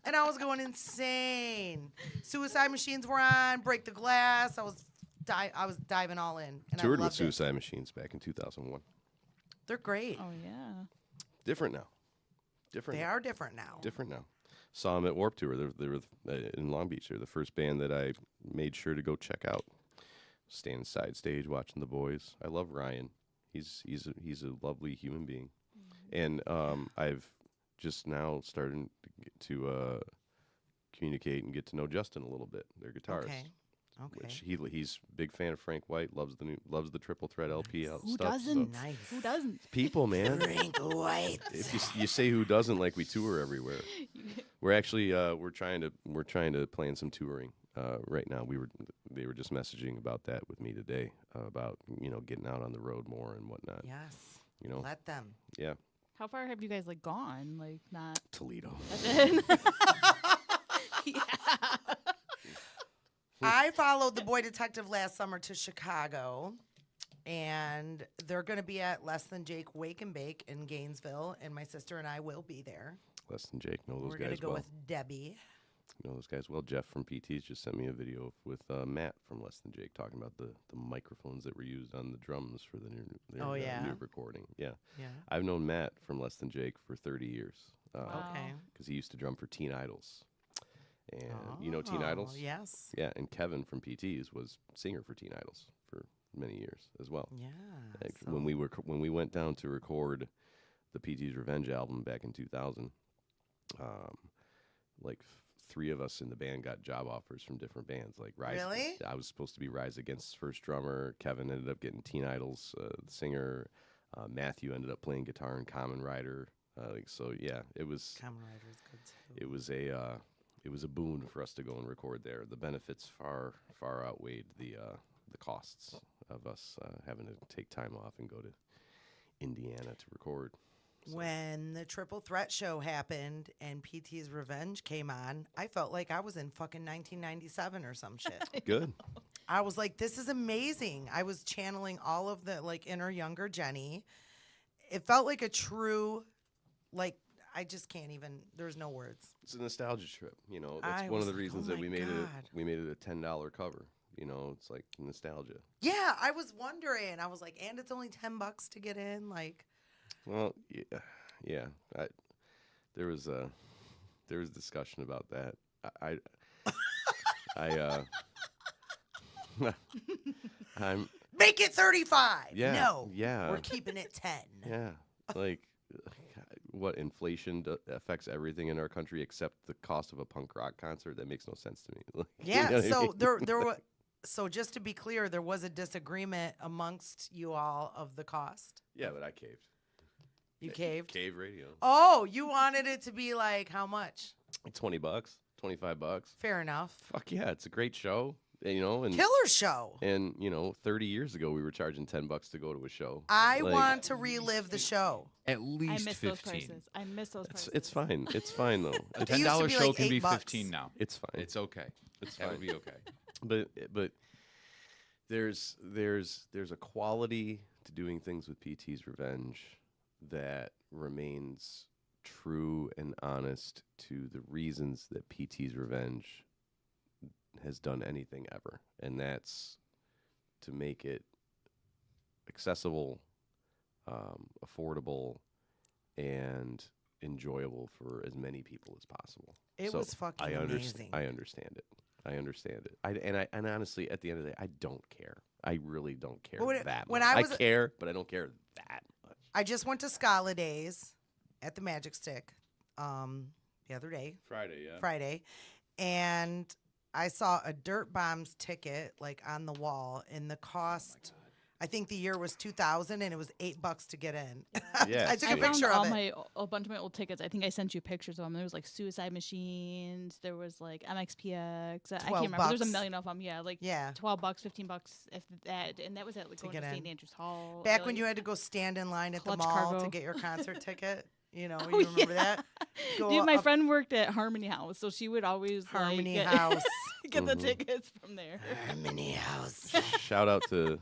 And I was going insane. Suicide machines were on. Break the glass. I was diving all in. And Toured I with loved it. Suicide Machines back in 2001. They're great. Oh yeah. Different now. Different. They are different now. Different now. Saw them at Warped Tour. They were in Long Beach. They're the first band that I made sure to go check out. Stand side stage watching the boys. I love Ryan. He's a lovely human being, and I've just now started to communicate and get to know Justin a little bit. Their guitarist. Okay. Which he's a big fan of Frank White. Loves the Triple Threat LP out Who stuff. doesn't? Nice. Who doesn't? People, man. Frank White. If you say who doesn't, like we tour everywhere. We're actually we're trying to plan some touring right now. They were just messaging about that with me today about getting out on the road more and whatnot. Yes. Let them. Yeah. How far have you guys gone? Not Toledo. Yeah. I followed the Boy Detective last summer to Chicago, and they're going to be at Less Than Jake Wake and Bake in Gainesville, and my sister and I will be there. Less Than Jake. Know those We're guys going to go well. with Debbie. Know those guys well. Jeff from PT's just sent me a video with Matt from Less Than Jake talking about the microphones that were used on the drums for their new recording. Yeah. Yeah. I've known Matt from Less Than Jake for 30 years. Okay. Because he used to drum for Teen Idols. And you know Teen Idols? Yes. Yeah, and Kevin from PT's was singer for Teen Idols for many years as well. Yeah. Like, so- when we went down to record the PT's Revenge album back in 2000, like 3 of us in the band got job offers from different bands. Like Rise. Really? I was supposed to be Rise Against's first drummer. Kevin ended up getting Teen Idols singer. Matthew ended up playing guitar in Kamen Rider. So yeah, it was. Kamen Rider is good too. It was a boon for us to go and record there. The benefits far outweighed the costs of us having to take time off and go to Indiana to record. So. When the Triple Threat show happened and PT's Revenge came on, I felt like I was in fucking 1997 or some shit. Good. I was like, this is amazing. I was channeling all of the inner younger Jenny. It felt like a true, I just can't even. There's no words. It's a nostalgia trip. That's I one was of the like, reasons oh that we my made God. we made it a $10 cover. It's like nostalgia. Yeah, I was wondering. I was like, and it's only $10 to get in. Well, yeah. There was discussion about that. I'm Make it 35. Yeah, No. yeah. We're keeping it 10. yeah like what inflation affects everything in our country except the cost of a punk rock concert. That makes no sense to me. Yeah. You know what I So mean? there was. So just to be clear, there was a disagreement amongst you all of the cost. Yeah, but I caved. You caved. Cave radio. Oh, you wanted it to be how much? $20, $25. Fair enough. Fuck yeah, it's a great show. And Killer show. And 30 years ago we were charging $10 to go to a show. I want to relive the show. At I least miss those 15. prices. I miss those prices. It's fine. It's fine though. A It used to $10 be show like can be $8. 15 now. It's fine. It's okay. It's That would fine. be okay. But there's a quality to doing things with PT's Revenge that remains true and honest to the reasons that PT's Revenge has done anything ever, and that's to make it accessible, affordable, and enjoyable for as many people as possible. It was fucking amazing. I understand it. And honestly, at the end of the day, I don't care. I really don't care that when much. I was- care, but I don't care that much. I just went to Scala Days at the Magic Stick the other day, Friday, yeah. Friday, and I saw a Dirt Bombs ticket on the wall, and the cost. I think the year was 2000, and it was $8 to get in. Yeah, I took I a sweet. found picture all of it. a bunch of my old tickets. I think I sent you pictures of them. There was Suicide Machines. There was MXPX. I can't remember. There's a $12. million of them. Yeah, Yeah. $12, $15, if that. And that was at going to get St. in. Andrews Hall. Back when you had to go stand in line at the Clutch mall cargo. to get your concert ticket. You Oh, remember that? Go Dude, my up friend worked at Harmony House, so she would always Harmony get, House. get the tickets from there. Harmony House. Shout out to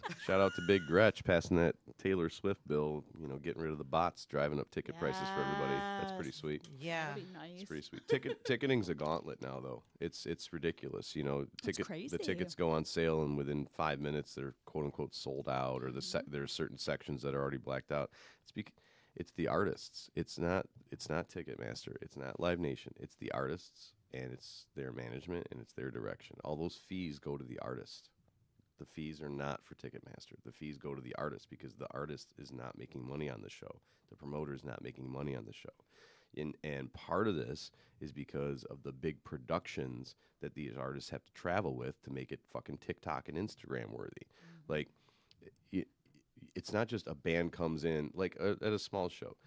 Big Gretch passing that Taylor Swift bill. Getting rid of the bots driving up ticket prices for everybody. That's pretty Yes. sweet. Yeah. That'd be nice. It's pretty sweet. Ticketing's a gauntlet now, though. It's ridiculous. The crazy. tickets go on sale, and within 5 minutes, they're quote unquote sold out, or there's certain sections that are already blacked out. It's the artists. It's not Ticketmaster. It's not Live Nation. It's the artists, and it's their management, and it's their direction. All those fees go to the artist. The fees are not for Ticketmaster. The fees go to the artist because the artist is not making money on the show. The promoter is not making money on the show. And part of this is because of the big productions that these artists have to travel with to make it fucking TikTok and Instagram worthy. Like, it's not just a band comes in, like at a small show.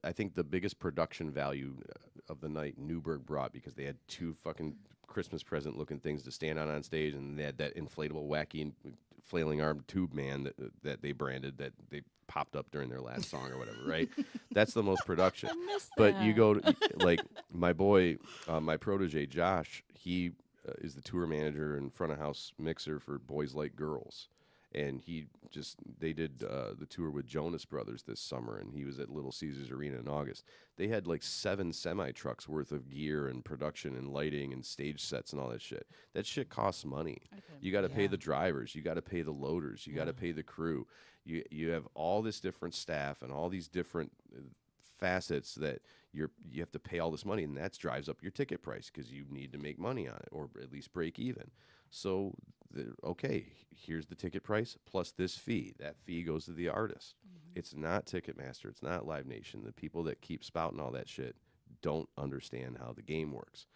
I think the biggest production value of the night Newberg brought, because they had 2 fucking Christmas present looking things to stand on stage, and they had that inflatable, wacky, flailing arm tube man that they branded, that they popped up during their last song or whatever, right? That's the most production. I missed But you that. go to, like, my boy, my protege Josh, he is the tour manager and front of house mixer for Boys Like Girls. And they did the tour with Jonas Brothers this summer, and he was at Little Caesars Arena in August. They had like 7 semi-trucks worth of gear and production and lighting and stage sets and all that shit. That shit costs money. Okay. You got to pay Yeah. the drivers. You got to pay the loaders. You got to pay the crew. You have all this different staff and all these different facets that you have to pay all this money, and that drives up your ticket price because you need to make money on it, or at least break even. So, okay, here's the ticket price plus this fee. That fee goes to the artist. It's not Ticketmaster. It's not Live Nation. The people that keep spouting all that shit don't understand how the game works.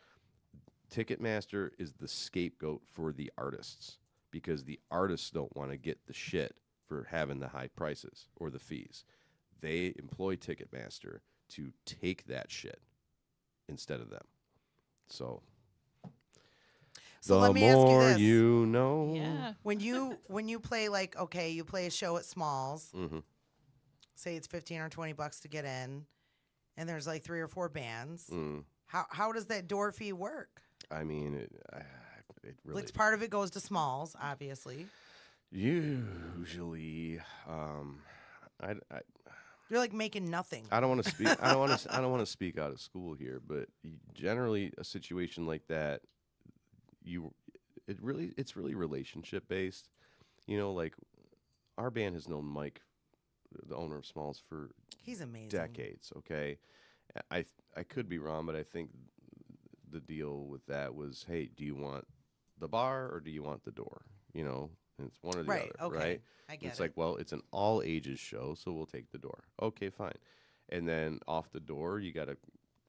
Ticketmaster is the scapegoat for the artists because the artists don't want to get the shit for having the high prices or the fees. They employ Ticketmaster to take that shit instead of them. So the let me ask you more this. you know. Yeah. When you play, like, okay, you play a show at Smalls, Mm-hmm. say it's $15 or $20 to get in, and there's like 3 or 4 bands. Mm. How does that door fee work? I mean, it really Like, part of it goes to Smalls, obviously. usually. You're like making nothing. I don't want to speak. I don't want to speak out of school here, but generally, a situation like that, it's really relationship based. You know, like our band has known Mike, the owner of Smalls, for He's amazing. decades. Okay, I could be wrong, but I think the deal with that was, hey, do you want the bar or do you want the door? You know, and it's one or the Right. other, Okay. right? I get It's it. like, well, it's an all ages show, so we'll take the door. Okay, fine. And then off the door, you got to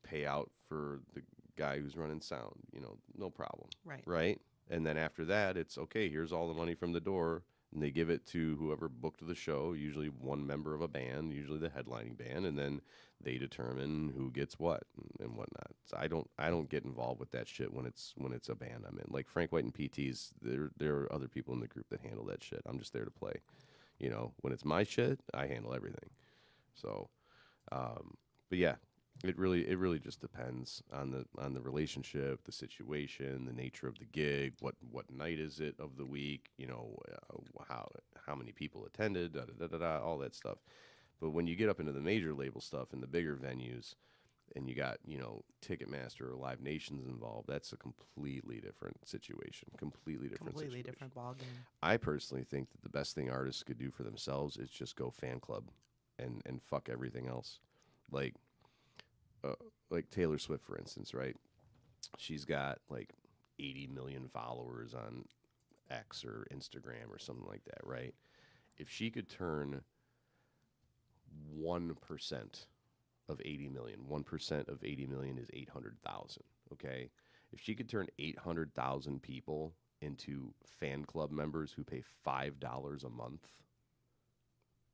pay out for the guy who's running sound. You know, no problem. Right. Right. And then after that, it's okay. Here's all the money from the door, and they give it to whoever booked the show. Usually one member of a band, usually the headlining band, and then they determine who gets what and whatnot. So I don't get involved with that shit when it's a band I'm in. Like Frank White and PTs, there are other people in the group that handle that shit. I'm just there to play. You know, when it's my shit, I handle everything. So, but yeah, it really just depends on the relationship, the situation, the nature of the gig, what night is it of the week, you know, how many people attended, all that stuff. But when you get up into the major label stuff and the bigger venues, and you got, you know, Ticketmaster or Live Nations involved, that's a completely different situation. Completely different ballgame. I personally think that the best thing artists could do for themselves is just go fan club and fuck everything else. Like Taylor Swift, for instance, right? She's got like 80 million followers on X or Instagram or something like that, right? If she could turn 1% of 80 million, 1% of 80 million is 800,000, okay? If she could turn 800,000 people into fan club members who pay $5 a month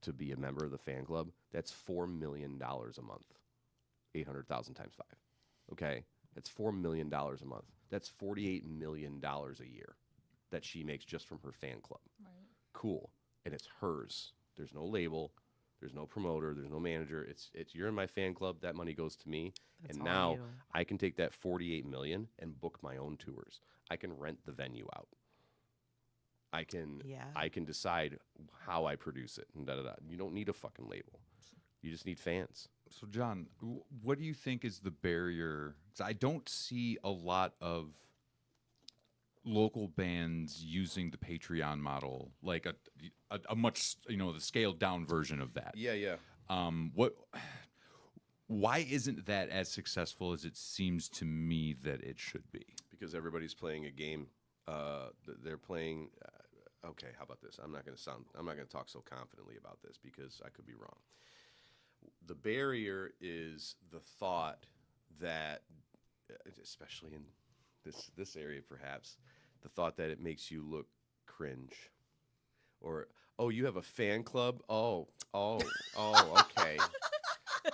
to be a member of the fan club, that's $4 million a month. 800,000 times 5, okay? That's $4 million a month. That's $48 million a year that she makes just from her fan club. Right. Cool. And it's hers. There's no label. There's no promoter. There's no manager. It's you're in my fan club. That money goes to me. That's And all now you. I can take that 48 million and book my own tours. I can rent the venue out. I can decide how I produce it. And da-da-da. You don't need a fucking label. You just need fans. So, John, what do you think is the barrier? 'Cause I don't see a lot of local bands using the Patreon model, like a much, the scaled down version of that. Yeah. What? Why isn't that as successful as it seems to me that it should be? Because everybody's playing a game. They're playing. Okay, how about this? I'm not going to talk so confidently about this because I could be wrong. The barrier is the thought that, especially in this area, perhaps, the thought that it makes you look cringe, or oh, you have a fan club. Oh, okay.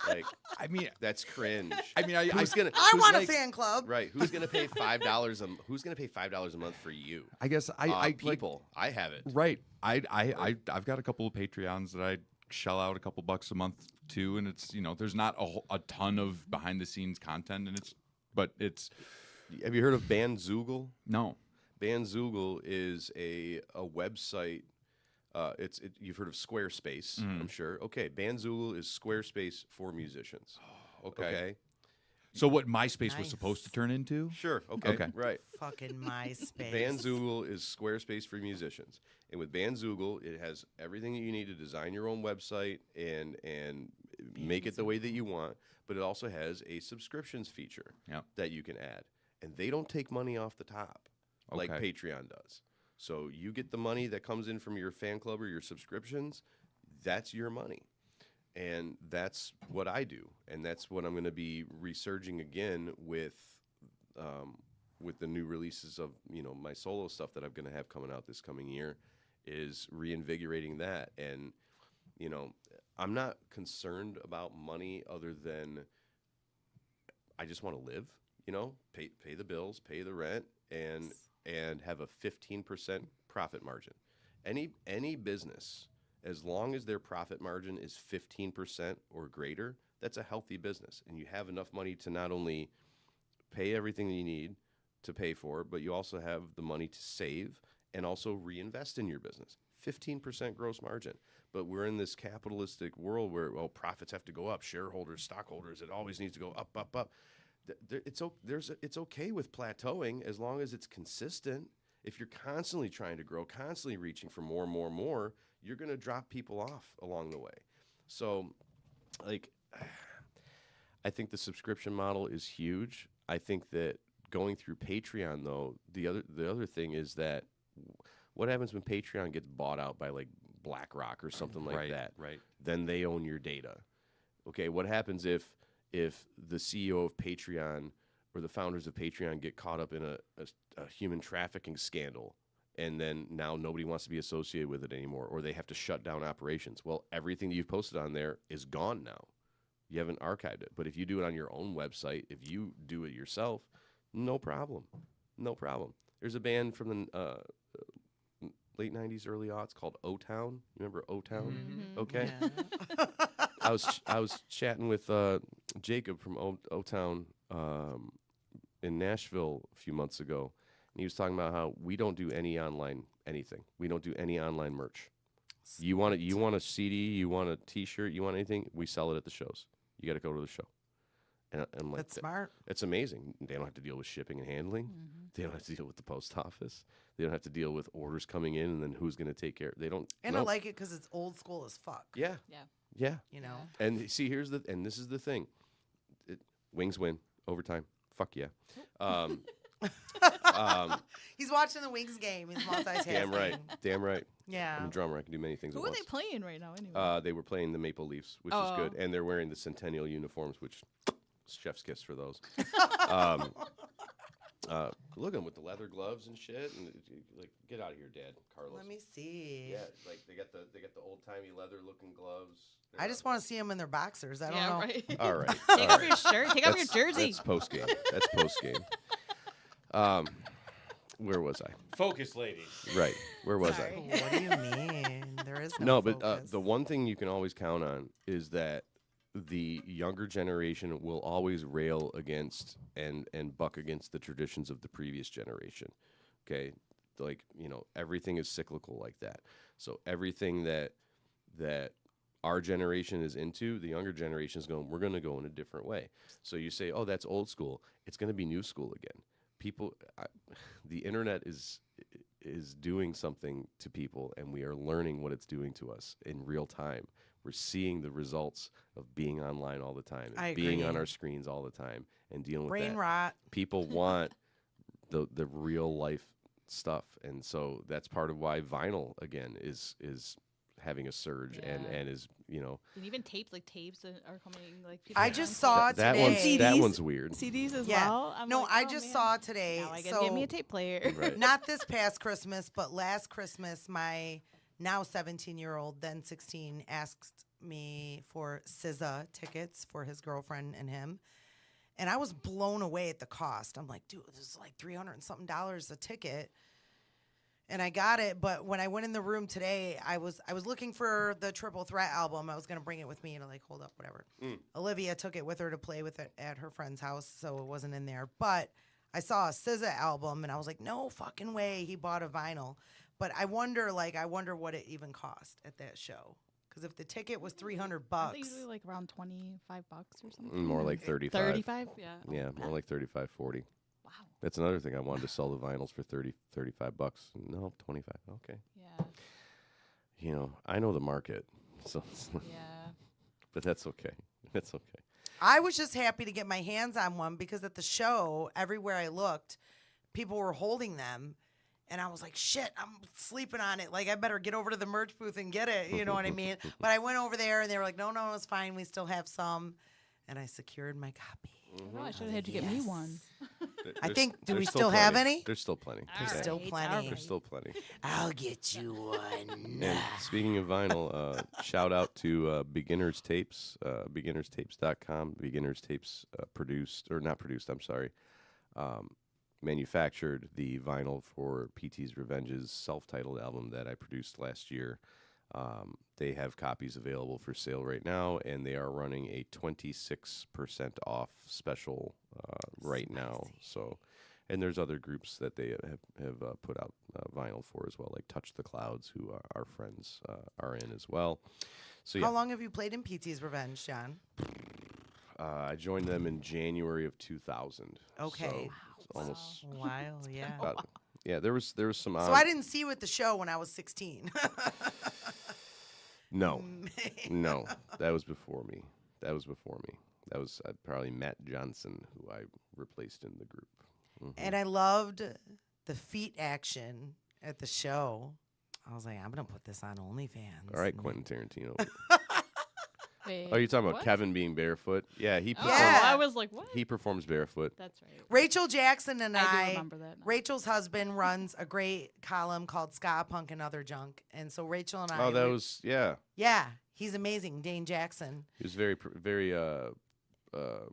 Like, I mean, that's cringe. I mean, I who's want like- a fan club. Right? Who's gonna pay $5? Who's gonna pay $5 a month for you? I guess I People. I have it. Right. I've got a couple of Patreons that I shell out a couple bucks a month to, and it's there's not a ton of behind the scenes content, and it's Have you heard of Bandzoogle? no. Bandzoogle is a website. You've heard of Squarespace, I'm sure. Okay, Bandzoogle is Squarespace for musicians. Okay. So what MySpace was Nice. supposed to turn into? Sure. Okay. Okay. Right. Fucking MySpace. Bandzoogle is Squarespace for musicians, and with Bandzoogle, it has everything that you need to design your own website and make it the way that you want. But it also has a subscriptions feature Yep. that you can add, and they don't take money off the top like Okay. Patreon does. So you get the money that comes in from your fan club or your subscriptions. That's your money. And that's what I do. And that's what I'm going to be resurging again with the new releases of, my solo stuff that I'm going to have coming out this coming year, is reinvigorating that. And, I'm not concerned about money other than I just want to live, pay the bills, pay the rent, and have a 15% profit margin. Any business, as long as their profit margin is 15% or greater, that's a healthy business. And you have enough money to not only pay everything that you need to pay for, but you also have the money to save and also reinvest in your business. 15% gross margin. But we're in this capitalistic world where, profits have to go up. Shareholders, stockholders, it always needs to go up, up, up. It's okay with plateauing as long as it's consistent. If you're constantly trying to grow, constantly reaching for more and more and more, you're going to drop people off along the way. So, I think the subscription model is huge. I think that going through Patreon, though, the other thing is that what happens when Patreon gets bought out by like BlackRock or something like that? Right. Then they own your data. Okay, what happens if the CEO of Patreon or the founders of Patreon get caught up in a human trafficking scandal, and then now nobody wants to be associated with it anymore, or they have to shut down operations? Well, everything that you've posted on there is gone now. You haven't archived it. But if you do it on your own website, if you do it yourself, no problem. No problem. There's a band from the late 90s, early aughts called O-Town. You remember O-Town? Mm-hmm. Okay. Yeah. I was chatting with Jacob from O-Town in Nashville a few months ago, and he was talking about how we don't do any online anything. We don't do any online merch. You want a CD, you want a T-shirt, you want anything, we sell it at the shows. You got to go to the show. And I'm like, That's smart. it's amazing. They don't have to deal with shipping and handling. They don't have to deal with the post office. They don't have to deal with orders coming in and then who's going to take care. They don't. And I nope. like it because it's old school as fuck. Yeah. Yeah. Yeah. You know? And see, this is the thing. Wings win overtime. Fuck yeah. He's watching the Wings game. He's multitasking. Damn right. Damn right. Yeah. I'm a drummer. I can do many things Who at are once. they playing right now anyway? They were playing the Maple Leafs, which is good, Oh. and they're wearing the Centennial uniforms, which chef's kiss for those. Look at them with the leather gloves and shit, and like, get out of here, Dad, Carlos. Let me see. Yeah, like they got the old timey leather looking gloves. I just want to see him in their boxers. I don't yeah, know. right. All right. Take off your shirt. Take off your jersey. That's post game. That's post game. Where was I? Focus, ladies. Right. Where was Sorry. I? What do you mean? There is No, no but focus. the one thing you can always count on is that the younger generation will always rail against and buck against the traditions of the previous generation. Okay, like everything is cyclical like that. So everything that our generation is into, the younger generation is going. We're going to go in a different way. So you say, oh, that's old school. It's going to be new school again. The internet is doing something to people, and we are learning what it's doing to us in real time. we're seeing the results of being online all the time, and I being on agree. our screens all the time, and dealing with Brain that. rot. People want the real life stuff, and so that's part of why vinyl again is having a surge and Yeah. is And even tapes that are coming. Like people I are just buying saw tapes. that today. that CDs. one's weird. CDs as Yeah. well. I'm No, like, I oh, just man. saw today. Now I gotta so get me a tape player. Right. not this past Christmas, but last Christmas, my now 17-year-old, then 16, asked me for SZA tickets for his girlfriend and him. And I was blown away at the cost. I'm like, dude, this is like $300 and something a ticket. And I got it, but when I went in the room today, I was looking for the Triple Threat album. I was gonna bring it with me and like hold up, whatever. Olivia took it with her to play with it at her friend's house, so it wasn't in there. But I saw a SZA album, and I was like, no fucking way he bought a vinyl. But I wonder what it even cost at that show. Because if the ticket was $300, Aren't they usually like around $25 or something? More like 35. 35? Yeah. Oh, Yeah, more like 35, 40. Wow. That's another thing. I wanted to sell the vinyls for 30, 35 bucks. No, 25. Okay. Yeah. I know the market, so Yeah. but that's okay. That's okay. I was just happy to get my hands on one because at the show, everywhere I looked, people were holding them. And I was like, shit, I'm sleeping on it. Like, I better get over to the merch booth and get it. You know what I mean? But I went over there, and they were like, no, it's fine. We still have some. And I secured my copy. No, I should have had you get me Yes. one. I think, do we There's still have plenty. any? There's still plenty. There's All still right, plenty. all There's right. still plenty. I'll get you one. And speaking of vinyl, shout out to Beginners Tapes, beginnerstapes.com. Beginners Tapes manufactured the vinyl for PT's Revenge's self-titled album that I produced last year. They have copies available for sale right now, and they are running a 26% off special right now. So, and there's other groups that they have put out vinyl for as well, like Touch the Clouds, who our friends are in as well. So yeah, How long have you played in PT's Revenge, John? I joined them in January of 2000. Okay. So it's almost A while, yeah. about, yeah. There was some. So I didn't see you at the show when I was 16. No, no, that was before me. That was probably Matt Johnson, who I replaced in the group. And I loved the feet action at the show. I was like, I'm going to put this on OnlyFans. All right, Quentin Tarantino. Wait, Oh, you're talking about what? Kevin being barefoot? Yeah, he Oh, performs, Yeah. I was like, what? he performs barefoot. That's right. Rachel Jackson and I do I remember that now. Rachel's husband runs a great column called Ska Punk and Other Junk. And so Rachel and I. Oh, that was Yeah, he's amazing. Dane Jackson. He was very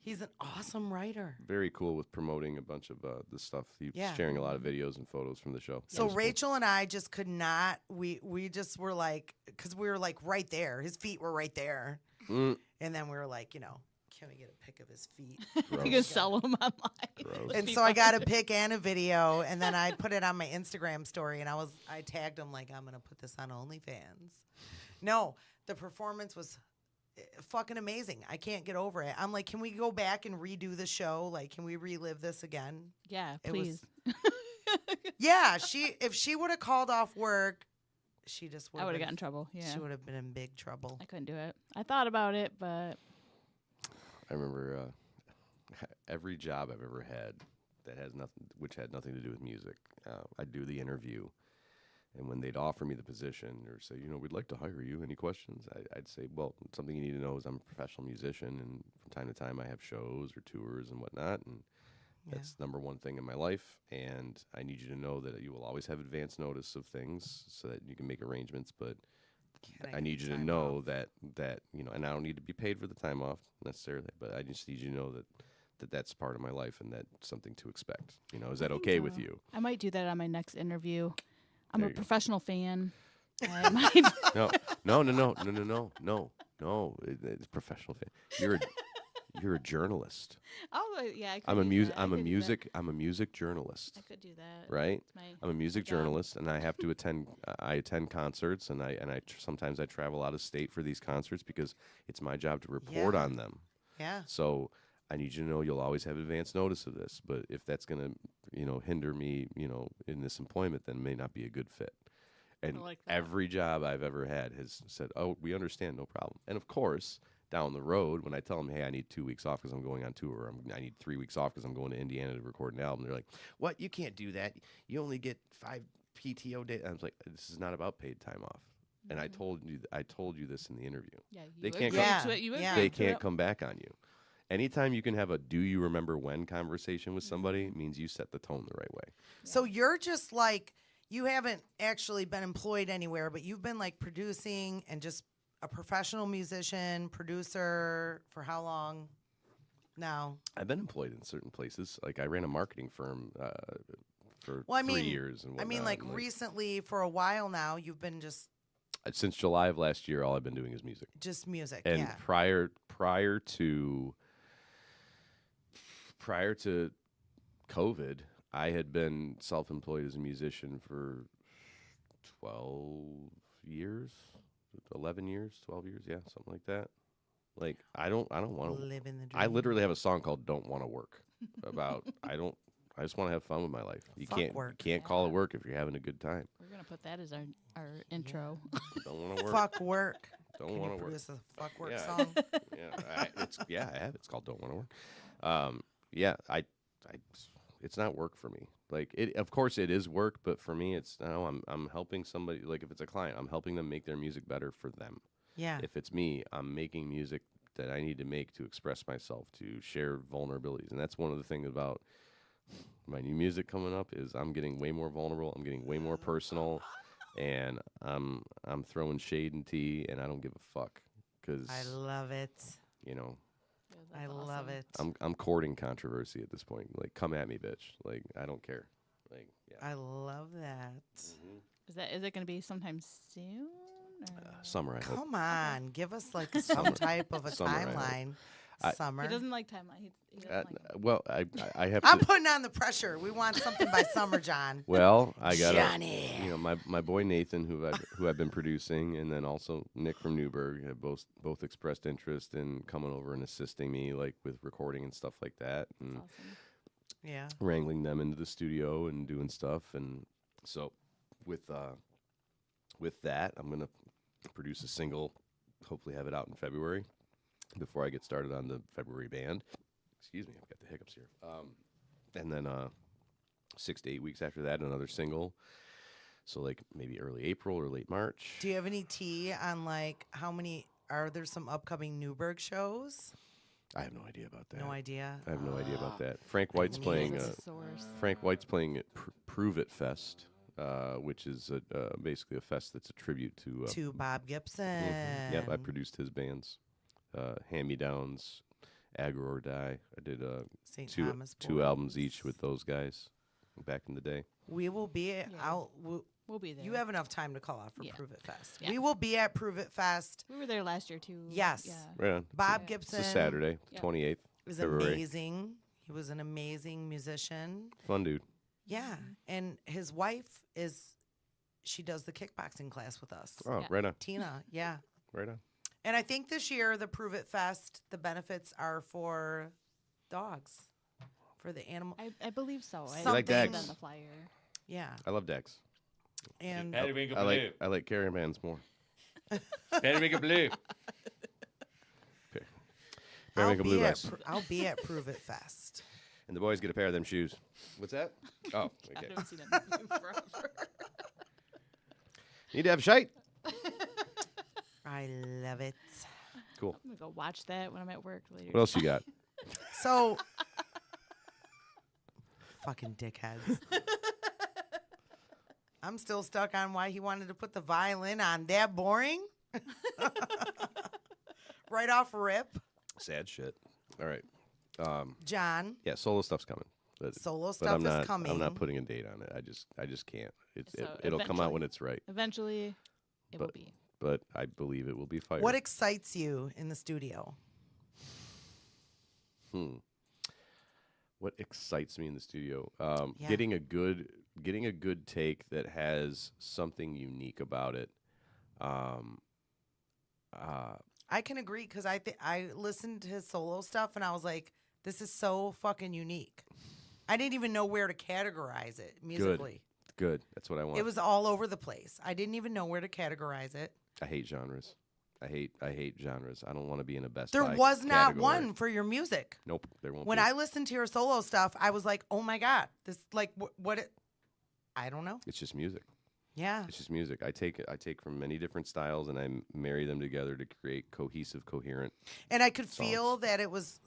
He's an awesome writer. very cool with promoting a bunch of the stuff. He was Yeah. sharing a lot of videos and photos from the show. That So was cool. Rachel and I just could not. We just were like, because we were like right there. His feet were right there. Mm, And then we were like, can we get a pic of his feet? gross. You can sell them online. Gross. And so I got a pic and a video, and then I put it on my Instagram story, and I tagged him like, I'm gonna put this on OnlyFans. No, the performance was fucking amazing. I can't get over it. I'm like, can we go back and redo the show? Like, can we relive this again? Yeah, It was- please. Yeah, if she would have called off work, she just would. I would have gotten in trouble. Yeah. She would have been in big trouble. I couldn't do it. I thought about it, but I remember every job I've ever had which had nothing to do with music. I'd do the interview, and when they'd offer me the position or say, we'd like to hire you. Any questions? I'd say, well, something you need to know is I'm a professional musician, and from time to time I have shows or tours and whatnot, and that's number one thing in my life. And I need you to know that you will always have advance notice of things so that you can make arrangements, but I need you to know that and I don't need to be paid for the time off necessarily, but I just need you to know that that's part of my life and that's something to expect. Is that okay with you? I might do that on my next interview. I'm There a you go. professional fan. I might. No. It's professional fan. You're a journalist. Oh yeah, I could I'm a do music. that. I I'm a could do that. music. I'm a music journalist. I could do that. Right. It's my I'm a music job. journalist, and I have to attend. I attend concerts, and sometimes I travel out of state for these concerts because it's my job to report Yeah. on them. Yeah. So I need you to know you'll always have advance notice of this. But if that's gonna, hinder me, in this employment, then it may not be a good fit. And like that. every job I've ever had has said, "Oh, we understand, no problem." And of course, down the road, when I tell them, "Hey, I need 2 weeks off because I'm going on tour," or I need 3 weeks off because I'm going to Indiana to record an album, they're like, "What? You can't do that. You only get 5 PTO days." I was like, "This is not about paid time off." And I told you this in the interview. Yeah, They you can't agreed come- to it. You Yeah. agreed They to can't it. come back on you. Anytime you can have a "Do you remember when" conversation with somebody means you set the tone the right way. So you're just like, you haven't actually been employed anywhere, but you've been like producing and just a professional musician, producer for how long now? I've been employed in certain places. Like I ran a marketing firm for Well, I 3 mean, years and whatnot. like and, recently for a while now, you've been just since July of last year, all I've been doing is music. music. And yeah. prior to COVID, I had been self-employed as a musician for 12 years, 11 years, 12 years, yeah, something like that. Like I don't want to. Living the dream. I literally have a song called "Don't Want to Work" about I just want to have fun with my life. You Fuck can't work. call it work if you're having a good time. We're gonna put that as our intro. Don't want to work. Fuck work. Don't Can want you to work. produce a fuck work Yeah. song? I have. It's called "Don't Want to Work." It's not work for me. Like it, of course, it is work, but for me, it's no. I'm helping somebody. Like if it's a client, I'm helping them make their music better for them. Yeah. If it's me, I'm making music that I need to make to express myself, to share vulnerabilities, and that's one of the things about my new music coming up is I'm getting way more vulnerable. I'm getting way more personal, and I'm throwing shade and tea, and I don't give a fuck because I love it. you know. Yeah, I that's love awesome. it. I'm courting controversy at this point. Like, come at me, bitch. Like, I don't care. Like, yeah. I love that. Is it gonna be sometime soon? Or? Summer, I hope. Come on, give us like some type of a Summer, I hope. timeline. I- Summer. He doesn't like timeline. He doesn't like it. Well, I have I'm to. putting on the pressure. We want something by summer, John. Well, I got Johnny. You know, my boy Nathan, who I've been producing, and then also Nick from Newburgh have both expressed interest in coming over and assisting me, like with recording and stuff like that, and Awesome. Yeah. wrangling them into the studio and doing stuff. And so, with that, I'm gonna produce a single. Hopefully, have it out in February before I get started on the February band. Excuse me, I've got the hiccups here. And then 6 to 8 weeks after that, another single. So like maybe early April or late March. Do you have any tea on like how many are there some upcoming Newburgh shows? I have no idea about that. No idea. I have no idea about that. Frank White's need playing. it. It's a source. Frank White's playing at Prove It Fest, which is basically a fest that's a tribute to. To Bob Gibson. Yep, I produced his bands, Hand Me Downs, Aggro or Die. I did St. two Thomas albums Boys. each with those guys back in the day. We will be out. We'll be there. You have enough time to call off for Yeah. Prove It Fest. Yeah. We will be at Prove It Fest. We were there last year too. Yes. Yeah. Right on. Bob Yeah. Gibson It's a Saturday, Yeah. 28th. is February. amazing. He was an amazing musician. Fun dude. Yeah. And his wife she does the kickboxing class with us. Oh, Yeah. right on. Tina, yeah. Right on. And I think this year, the Prove It Fest, the benefits are for dogs, for the animal. I believe so. I You like didn't see it Dax? on the flyer. Yeah. I love Dex. And I like caravans more. Periwinkle blue. Periwinkle blue rice. I'll be at Prove It Fest. And the boys get a pair of them shoes. What's that? Oh, I okay. haven't seen it in forever. Need to have shite. I love it. Cool. I'm gonna go watch that when I'm at work later. What else you got? So, fucking dickheads. I'm still stuck on why he wanted to put the violin on. That boring? Right off rip. Sad shit. All right. John, Yeah, solo stuff's coming. But, solo but stuff I'm not. is coming. I'm not putting a date on it. I just can't. So It'll come out eventually. when it's right. Eventually, it will But- be. But I believe it will be fire. What excites you in the studio? What excites me in the studio? Yeah. Getting a good take that has something unique about it. I can agree because I listened to his solo stuff and I was like, this is so fucking unique. I didn't even know where to categorize it musically. Good. That's what I want. It was all over the place. I didn't even know where to categorize it. I hate genres. I hate genres. I don't want to be in a best There buy was not category. one for your music. Nope, there won't When be. I listened to your solo stuff, I was like, oh my God, this like what it, I don't know. It's just music. Yeah. It's just music. I take from many different styles and I marry them together to create cohesive, coherent. And I could songs. feel that it was,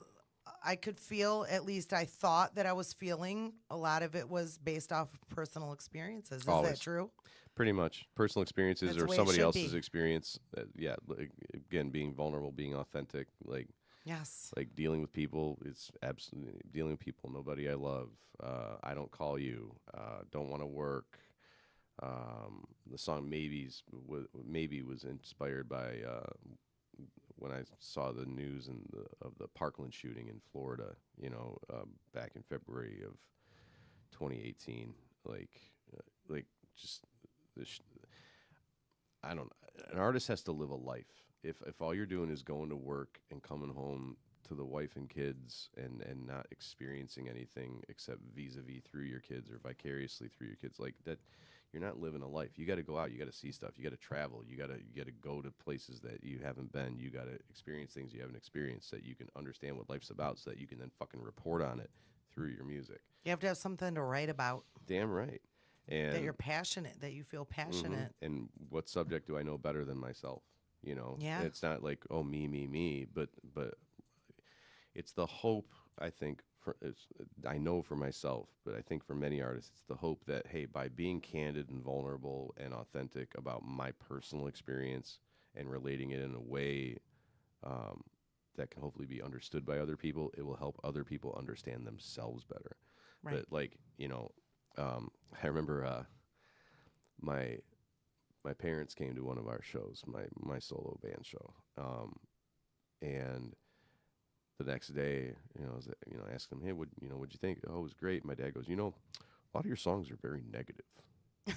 I could feel, at least I thought that I was feeling a lot of it was based off of personal experiences. Is Always. that true? Pretty much personal experiences That's the or way it somebody should else's be. experience. Yeah, like, again, being vulnerable, being authentic, Yes. like dealing with people. It's absolutely dealing with people. Nobody I love. I don't call you. Don't want to work. The song maybe was inspired by when I saw the news of the Parkland shooting in Florida. Back in February of 2018. Like just I don't. An artist has to live a life. If all you're doing is going to work and coming home to the wife and kids and not experiencing anything except vis-a-vis through your kids or vicariously through your kids, like that, you're not living a life. You got to go out. You got to see stuff. You got to travel. You got to go to places that you haven't been. You got to experience things you haven't experienced, so that you can understand what life's about, so that you can then fucking report on it through your music. You have to have something to write about, Damn right. And that you're passionate, that you feel passionate. And what subject do I know better than myself? Yeah. It's not like, oh, me, but it's the hope. I think I know for myself, but I think for many artists, it's the hope that, hey, by being candid and vulnerable and authentic about my personal experience and relating it in a way that can hopefully be understood by other people, it will help other people understand themselves better. Right. But I remember my parents came to one of our shows, my solo band show, and the next day, I was asking them, hey, what'd you think? Oh, it was great. My dad goes, a lot of your songs are very negative. I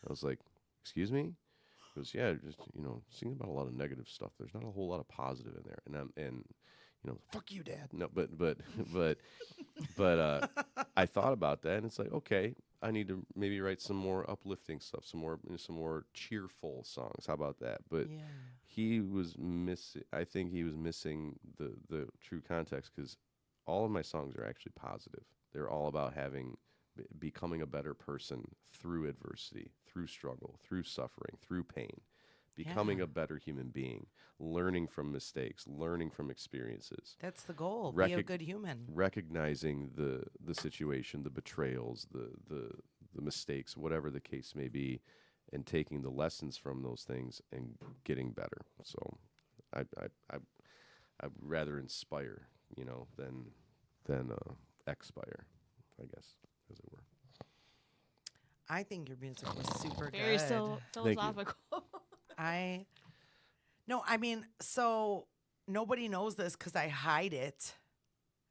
was like, excuse me? He goes, yeah, just singing about a lot of negative stuff. There's not a whole lot of positive in there, and fuck you, Dad. No, but I thought about that, and it's like, okay, I need to maybe write some more uplifting stuff, some more cheerful songs. How about that? But Yeah. he was missing. I think he was missing the true context, because all of my songs are actually positive. They're all about becoming a better person through adversity, through struggle, through suffering, through pain. Becoming Yeah. a better human being, learning from mistakes, learning from experiences, That's the goal. Be a good human. recognizing the situation, the betrayals, the mistakes, whatever the case may be, and taking the lessons from those things and getting better. So I'd rather inspire, than expire, I guess, as it were. I think your music was super Very good. so philosophical. So nobody knows this because I hide it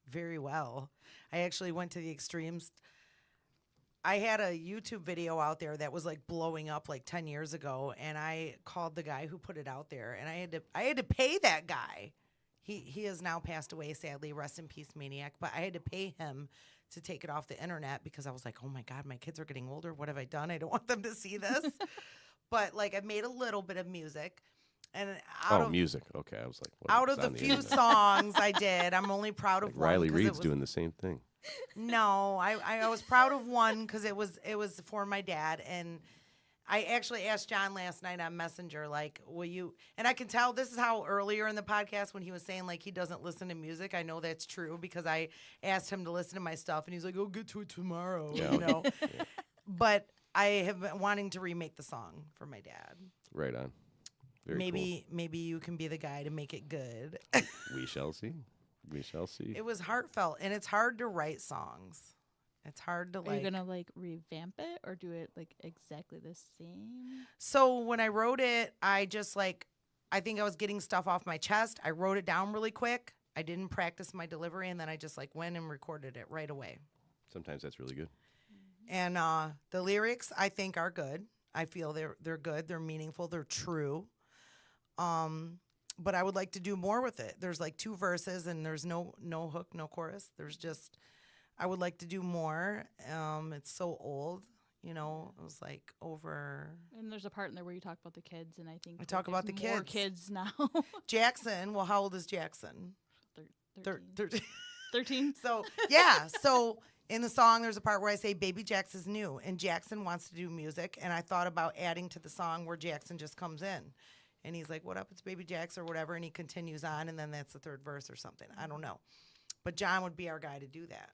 very well. I actually went to the extremes. I had a YouTube video out there that was like blowing up like 10 years ago, and I called the guy who put it out there, and I had to pay that guy. He has now passed away, sadly. Rest in peace, Maniac. But I had to pay him to take it off the internet because I was like, oh my God, my kids are getting older. What have I done? I don't want them to see this. But like, I made a little bit of music, and Music. Okay, I was like, out it's of the on few internet. songs I did, I'm only proud of Like one. Riley 'cause it Reid's was- doing the same thing. No, I was proud of one because it was for my dad, and I actually asked John last night on Messenger, like, will you? And I can tell this is how earlier in the podcast when he was saying like he doesn't listen to music, I know that's true because I asked him to listen to my stuff, and he's like, "I'll get to it tomorrow," Yeah. But I have been wanting to remake the song for my dad. Right on. Very Maybe you can be the guy to make it good. cool. We shall see. We shall see. It was heartfelt, and it's hard to write songs. It's hard to Are you gonna like revamp it or do it like exactly the same? So when I wrote it, I just I think I was getting stuff off my chest. I wrote it down really quick. I didn't practice my delivery, and then I just went and recorded it right away. Sometimes that's really good. And the lyrics I think are good. I feel they're good. They're meaningful. They're true. But I would like to do more with it. There's 2 verses, and there's no hook, no chorus. There's just I would like to do more. It's so old, You know, it was like over And there's a part in there where you talk about the kids, and I think I talk there's about the more kids. kids now. Jackson. Well, how old is Jackson? 13. 13. So yeah, so in the song, there's a part where I say Baby Jax is new, and Jackson wants to do music, and I thought about adding to the song where Jackson just comes in, and he's like, "What up? It's Baby Jax" or whatever, and he continues on, and then that's the third verse or something. I don't know, but John would be our guy to do that.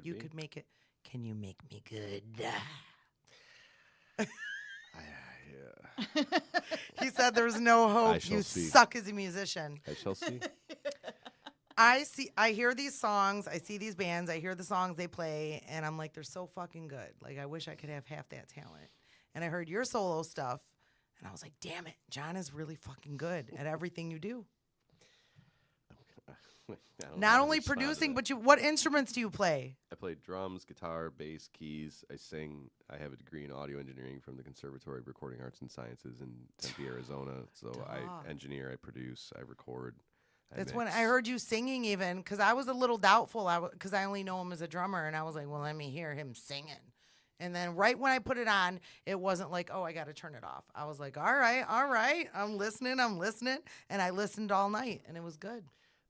You could make it. Can you make me good? Yeah. He said there's no I hope. shall You see. suck as a musician. I shall see. I hear these songs, I see these bands, I hear the songs they play, and I'm like, they're so fucking good. Like, I wish I could have half that talent. And I heard your solo stuff, and I was like, damn it, John is really fucking good at everything you do. I don't know Not how to only respond to producing, that. but what instruments do you play? I play drums, guitar, bass, keys. I sing. I have a degree in audio engineering from the Conservatory of Recording Arts and Sciences in Tempe, Arizona. So Duh. I engineer, I produce, I record. That's when I heard you singing even, because I was a little doubtful, because I only know him as a drummer, and I was like, well, let me hear him singing. And then right when I put it on, it wasn't like, oh, I got to turn it off. I was like, all right, I'm listening. And I listened all night, and it was good.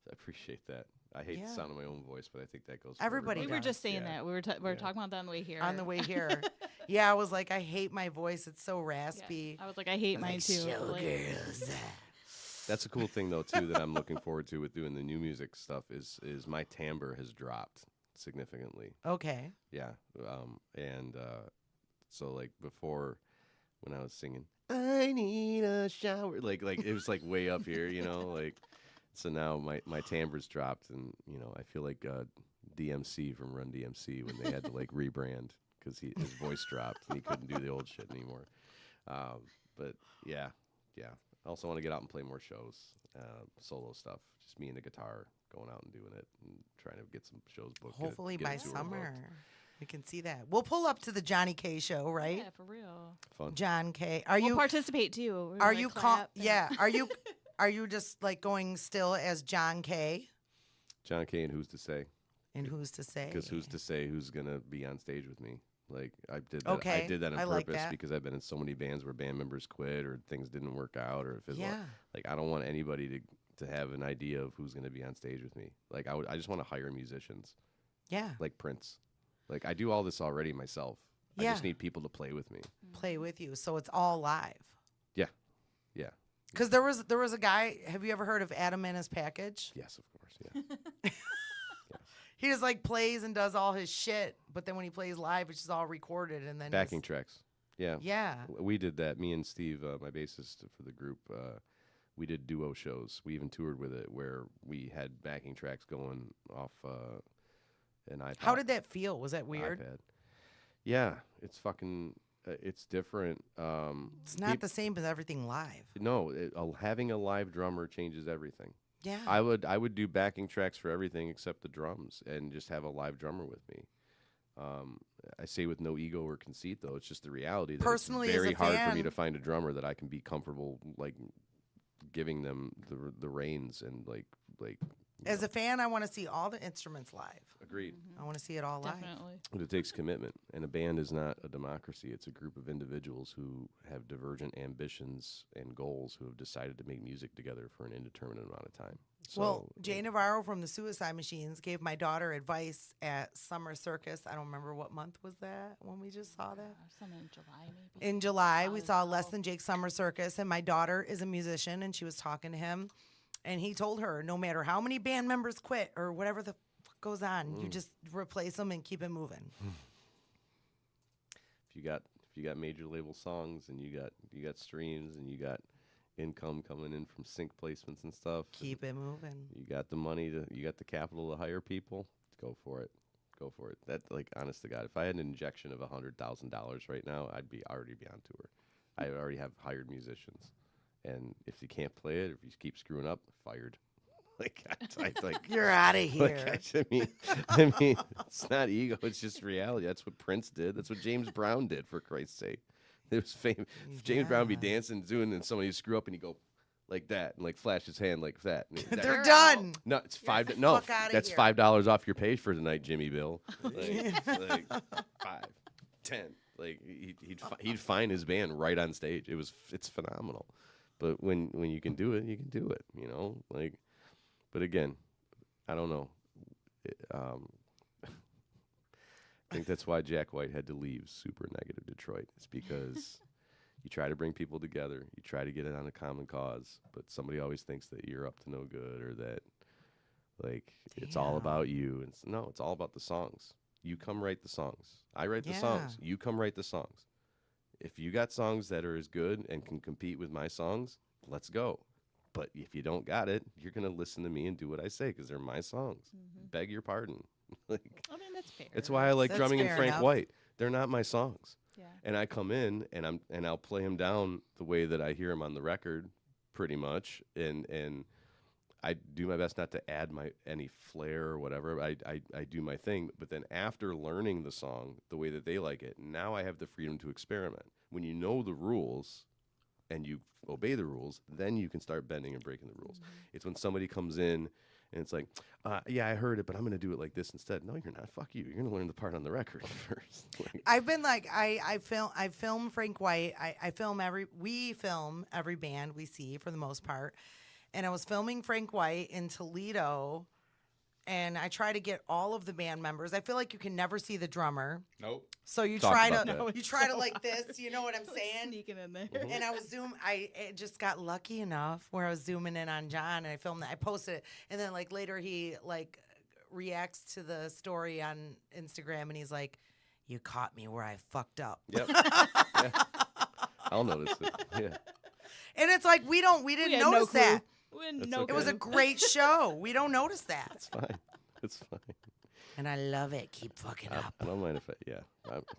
I appreciate that. I hate Yeah. the sound of my own voice, but I think that goes for Everybody We does. were just saying Yeah. that. We were Yeah. talking about that on the way here. On the way here. Yeah, I was like, I hate my voice. It's so Yeah. raspy. I was like, I hate mine Like, too. Like, Showgirls. That's a cool thing though too that I'm looking forward to with doing the new music stuff is my timbre has dropped significantly. Okay. Yeah. So like before when I was singing I need a shower like it was like way up here, you know, like so now my timbre's dropped and you know, I feel like DMC from Run DMC when they had to like rebrand because his voice dropped and he couldn't do the old shit anymore. But yeah. I also want to get out and play more shows, solo stuff. Just me and the guitar going out and doing it and trying to get some shows booked. Hopefully get by a tour summer. booked. We can see that. We'll pull up to the Johnny K show, right? yeah, for real. Fun. John K. We'll participate too. We're Are gonna you clap and- yeah, are you just like going still as John K? John K. and Who's to Say? And who's to say? Because who's to say who's gonna be on stage with me? Like I did that. Okay, I did that on I like purpose that. because I've been in so many bands where band members quit or things didn't work out or fizzle out. Yeah. Like I don't want anybody to have an idea of who's gonna be on stage with me. Like I just want to hire musicians Yeah. like Prince. Like I do all this already myself. I Yeah. just need people to play with me. Play with you. So it's all live. Yeah. Yeah. Because there was a guy, have you ever heard of Adam and His Package? Yes, of course. Yeah. He just like plays and does all his shit, but then when he plays live, it's just all recorded and then Backing just- tracks. Yeah. Yeah. We did that. Me and Steve, my bassist for the group, we did duo shows. We even toured with it where we had backing tracks going off an iPod. How did that feel? Was that weird? iPad. Yeah, it's fucking. It's different. It's not the same as everything live. No, having a live drummer changes everything. Yeah. I would do backing tracks for everything except the drums and just have a live drummer with me. I say with no ego or conceit though, it's just the reality that Personally, it's as a very hard for me fan- to find a drummer that I can be comfortable like giving them the reins and like you As know. a fan, I want to see all the instruments live. Agreed. I want to see it all live. Definitely. But it takes commitment, and a band is not a democracy. It's a group of individuals who have divergent ambitions and goals who have decided to make music together for an indeterminate amount of time. So, Well, Jay Navarro from the Suicide Machines gave my daughter advice at Summer Circus. I don't remember what month was that when we just saw that. Some in July, maybe. In July, we Oh, saw no. Less Than Jake Summer Circus, and my daughter is a musician, and she was talking to him, and he told her, no matter how many band members quit or whatever the fuck goes on, you just replace them and keep it moving. if you got major label songs and you got streams and you got income coming in from sync placements and stuff, Keep it moving. you got the money you got the capital to hire people, go for it. Go for it. That, like, honest to God, if I had an injection of $100,000 right now, I'd already be on tour. I already have hired musicians, and if you can't play it, if you keep screwing up, fired. Like, like You're out of here. like, I mean, it's not ego; it's just reality. That's what Prince did. That's what James Brown did. For Christ's sake, it was famous. If James Brown be Yeah. dancing, doing, and somebody screw up, and he go like that, and like flash his hand like that. and that- They're You're done. no, it's You're five. the No, fuck outta that's here. $5 off your pay for tonight, Jimmy Bill. Like, 5. 10. Like he'd find his band right on stage. It's phenomenal. But when you can do it, you can do it. You know, like. But again, I don't know. I think that's why Jack White had to leave Super Negative Detroit. It's because you try to bring people together, you try to get it on a common cause, but somebody always thinks that you're up to no good or that like it's all about you. And no, it's all about the songs. You come write the songs. I write the songs. You come write the songs. If you got songs that are as good and can compete with my songs, let's go. But if you don't got it, you're going to listen to me and do what I say because they're my songs. Beg your pardon. Like, I mean, that's fair. that's why I like That's drumming and fair Frank enough. White. They're not my songs. Yeah. And I come in and I'll play him down the way that I hear him on the record, pretty much. And I do my best not to add any flair or whatever. I do my thing. But then after learning the song the way that they like it, now I have the freedom to experiment. When you know the rules and you obey the rules, then you can start bending and breaking the rules. It's when somebody comes in and it's like, yeah, I heard it, but I'm going to do it like this instead. No, you're not. Fuck you. You're going to learn the part on the record first. Like, I've been like I film Frank White. We film every band we see for the most part. And I was filming Frank White in Toledo, and I try to get all of the band members. I feel like you can never see the drummer. Nope. So you Talk try about to that. you try to like this, you know what I'm saying? Sneaking in there. And I was it just got lucky enough where I was zooming in on John, and I filmed that. I posted it, and then like later he like reacts to the story on Instagram, and he's like, "You caught me where I fucked up." yep. Yeah. I'll notice it. Yeah. And it's like we didn't We had no notice clue. that. We had That's no okay. It was a clue. great show. We don't notice that, It's fine. It's fine. and I love it. Keep fucking up. I don't mind if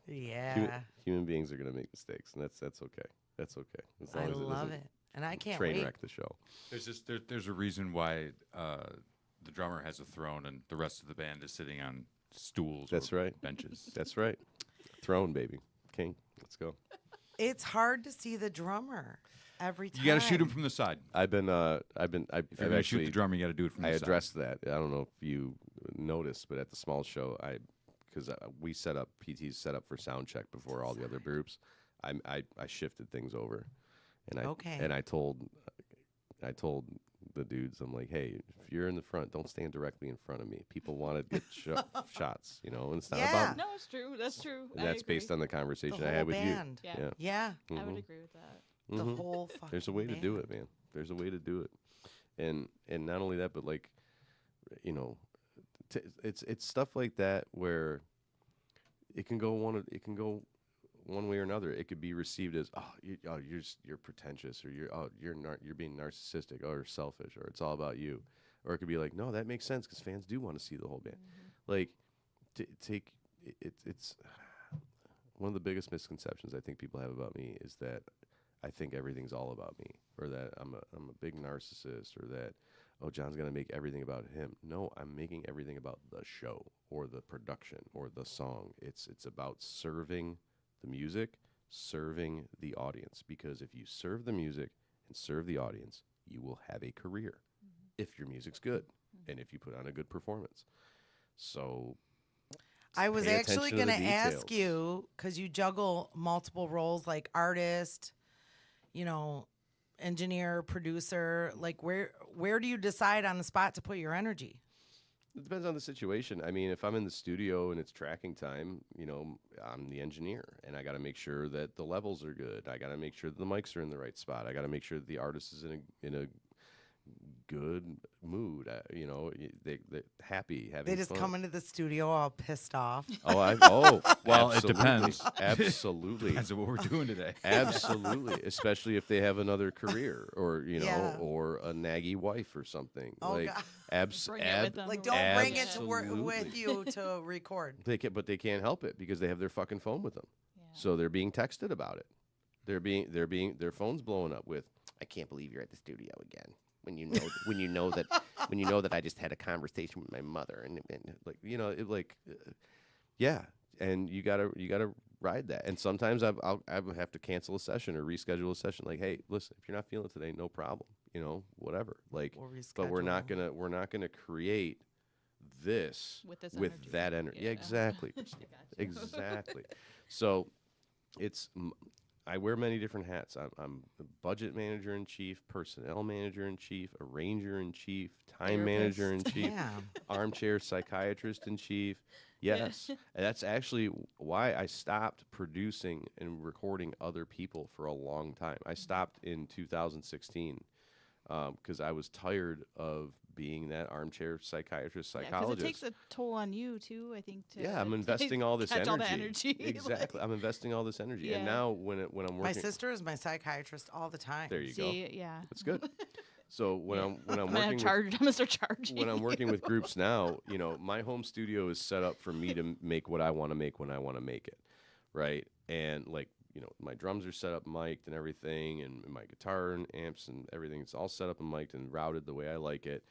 Yeah, human beings are going to make mistakes, and that's okay. That's okay. As long I as it love doesn't it, and I can't train wait. wreck the show. There's a reason why the drummer has a throne and the rest of the band is sitting on stools. That's or right. Benches. That's right. Throne, baby. King. Let's go. It's hard to see the drummer every time. You got to shoot him from the side. I've If you're going to shoot actually the drummer, you got to do it from I the side. addressed that. I don't know if you noticed, but at the small show, because we set up PT's set up for sound check before all the other groups. I shifted things over, and I told the dudes, I'm like, hey, if you're in the front, don't stand directly in front of me. People want to get shots, you know, and it's not Yeah. about. No, it's true. That's true. And that's based on the The conversation I whole had with band. Yeah. you. Yeah, I Mhm. would agree with that. the Mhm. whole fucking There's a way to do band. it, man. There's a way to do it, and not only that, but like, you know, it's stuff like that where it can go one way or another. It could be received as you're pretentious, or you're being narcissistic, or selfish, or it's all about you, or it could be like, no, that makes sense because fans do want to see the whole band. Like, it's one of the biggest misconceptions I think people have about me is that I think everything's all about me, or that I'm a big narcissist, or that, oh, John's gonna make everything about him. No, I'm making everything about the show or the production or the song. It's about serving the music, serving the audience. Because if you serve the music and serve the audience, you will have a career if your music's good and if you put on a good performance. So I was pay actually attention going to to the ask details. you, because you juggle multiple roles like artist, you know, engineer, producer. Like, where do you decide on the spot to put your energy? It depends on the situation. I mean, if I'm in the studio and it's tracking time, you know, I'm the engineer, and I got to make sure that the levels are good. I got to make sure that the mics are in the right spot. I got to make sure that the artist is in a good mood. You know, they're happy, having They just fun. come into the studio all pissed off. Well, Well, it absolutely. depends. Absolutely. Depends on what we're doing today. Absolutely, especially if they have another career, or you know, Yeah. or a naggy wife or something. Oh, like God. Bring it with them. Like, don't bring it to Absolutely. work with you to record. but they can't help it because they have their fucking phone with them. Yeah. So they're being texted about it. Their phone's blowing up with, I can't believe you're at the studio again. When you know that I just had a conversation with my mother, and like, you know, yeah, and you gotta ride that. And sometimes I have to cancel a session or reschedule a session. Like, hey, listen, if you're not feeling it today, no problem. You know, whatever. Like, Or but we're not reschedule. gonna create this With this with energy. that energy. Yeah, Yeah. exactly. I got you. Exactly. So I wear many different hats. I'm a budget manager in chief, personnel manager in chief, arranger in chief, time manager in chief, Yeah. armchair psychiatrist in chief. Yes. And that's actually why I stopped producing and recording other people for a long time. I stopped in 2016 because I was tired of being that armchair psychiatrist, Because psychologist. it takes a toll on you too. I think. To Yeah, I'm investing all this catch energy. all the energy. Exactly, I'm investing all this energy, and Yeah. now when I'm working, My sister is my psychiatrist all the time. there you go. See, yeah. That's good. So when Yeah. I'm I'm working gonna charge. I'm gonna start charging. when I'm you. working with groups now, my home studio is set up for me to make what I want to make when I want to make it, right? And like my drums are set up, mic'd, and everything, and my guitar and amps and everything. It's all set up and mic'd and routed the way I like it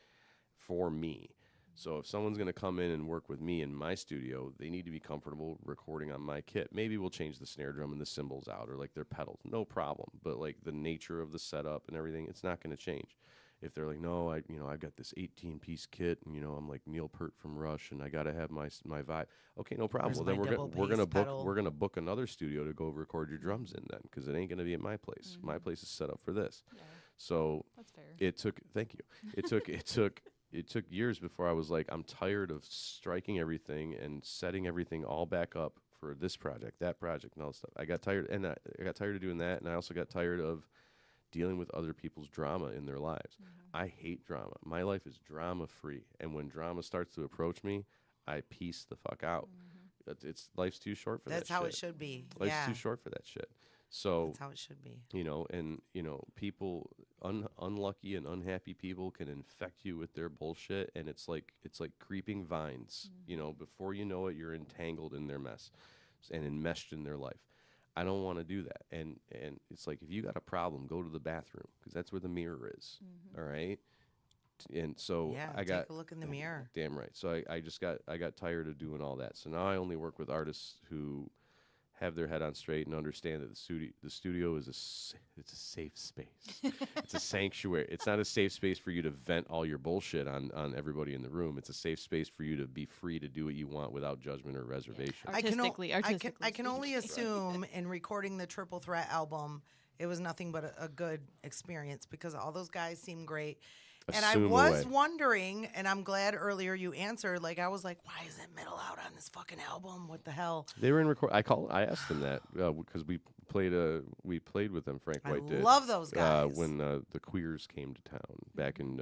for me. So if someone's going to come in and work with me in my studio, they need to be comfortable recording on my kit. Maybe we'll change the snare drum and the cymbals out or like their pedals. No problem. But like the nature of the setup and everything, it's not going to change. If they're like, no, I've got this 18-piece kit, and I'm like Neil Peart from Rush, and I got to have my vibe. Okay, no problem. Where's Well, then my double we're gonna bass book pedal? we're gonna book another studio to go record your drums in then, because it ain't gonna be at my place. My place is set up for this. Yeah, So that's fair. it took. Thank you. It took years before I was like, I'm tired of striking everything and setting everything all back up for this project, that project, and all that stuff. I got tired, and I got tired of doing that, and I also got tired of dealing with other people's drama in their lives. I hate drama. My life is drama free, and when drama starts to approach me, I piece the fuck out. It's life's too short for That's that. how shit. it should be. Life's Yeah. too short for that shit. So That's how it should be. people, unlucky and unhappy people can infect you with their bullshit, and it's like creeping vines. Before you know it, you're entangled in their mess and enmeshed in their life. I don't want to do that. And it's like, if you got a problem, go to the bathroom, because that's where the mirror is. All right. And so Yeah. I got take a look in the mirror. damn right. So I got tired of doing all that. So now I only work with artists who have their head on straight and understand that the studio is it's a safe space. It's a sanctuary. It's not a safe space for you to vent all your bullshit on everybody in the room. It's a safe space for you to be free to do what you want without judgment or reservation. Artistically, I can only assume in recording the Triple Threat album, it was nothing but a good experience, because all those guys seem great. And I Assume was away. wondering, and I'm glad earlier you answered. Like, I was like, why isn't Middle out on this fucking album? What the hell? They were in record. I asked them that because we played with them. Frank I White did. love those guys. When the Queers came to town back in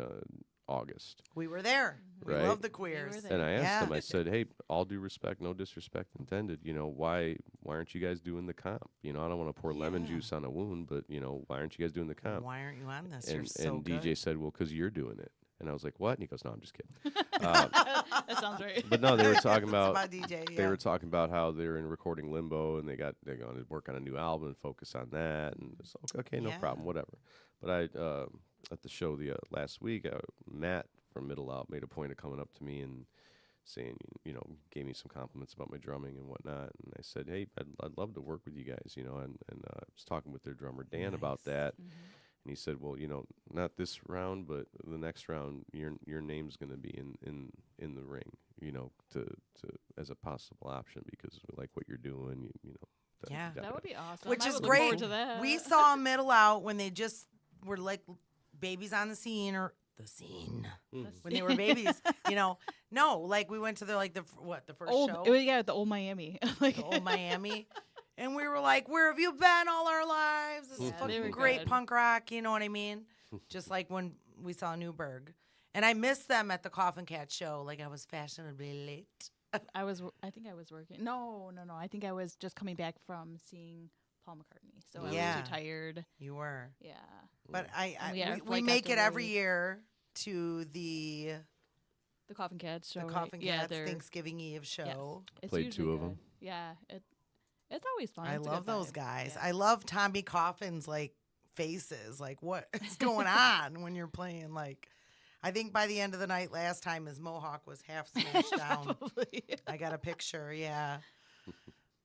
August. We were there. We Right. love the Queers. there. And I asked Yeah. them, I said, hey, all due respect, no disrespect intended, why aren't you guys doing the comp? I don't want to pour lemon Yeah. juice on a wound, but, why aren't you guys doing the comp? Why aren't you on this? You're And, so and good. DJ said, well, because you're doing it. And I was like, what? And he goes, no, I'm just kidding. That sounds right. But no, they were talking It's about about DJ. they Yeah. were talking about how they're in recording limbo, and they're going to work on a new album and focus on that. And it's okay, no Yeah. problem, whatever. But I at the show last week, Matt from Middle Out made a point of coming up to me and saying, gave me some compliments about my drumming and whatnot. And I said, hey, I'd love to work with you guys, and I was talking with their drummer Dan about Nice. that. And he said, well, not this round, but the next round, your name's going to be in the ring, to as a possible option, because we like what you're doing, Yeah. That would be awesome. Which I is would look great. forward to that. We saw Middle out when they just were like babies on the scene, or the scene That's- when they were babies. No, like we went to the first old, show, the old Miami. Like the old Miami. And we were like, where have you been all our lives? This is Yeah, they fucking were great good. punk rock, you know what I mean? Just like when we saw Newberg. And I missed them at the Coffin Cat show. Like, I was fashionably late. I think I was working. No. I think I was just coming back from seeing Paul McCartney. So I Yeah. was too tired. You were. Yeah. But And we had our we flight got make it every delayed. year to the The Coffin Cats show. right? Coffin Yeah, Cats they're- Thanksgiving Eve show. It's Played usually two of good. 'em. Yeah. It's always fun. I It's a love good those vibe. guys. Yeah. I love Tommy Coffin's like faces. Like, what is going on when you're playing? Like, I think by the end of the night last time, his mohawk was half smashed down. Probably. I got a picture. Yeah. And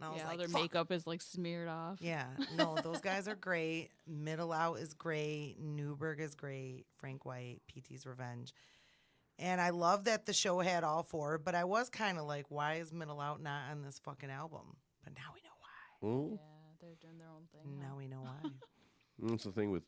I was Yeah, like, their "Fuck." makeup is like smeared off. Yeah. No, those guys are great. Middle Out is great. Newberg is great. Frank White, PT's Revenge. And I love that the show had all four, but I was kind of like, why is Middle Out not on this fucking album? But now we know why. Mm. Yeah, they're doing their own thing. Now we know why. That's the thing with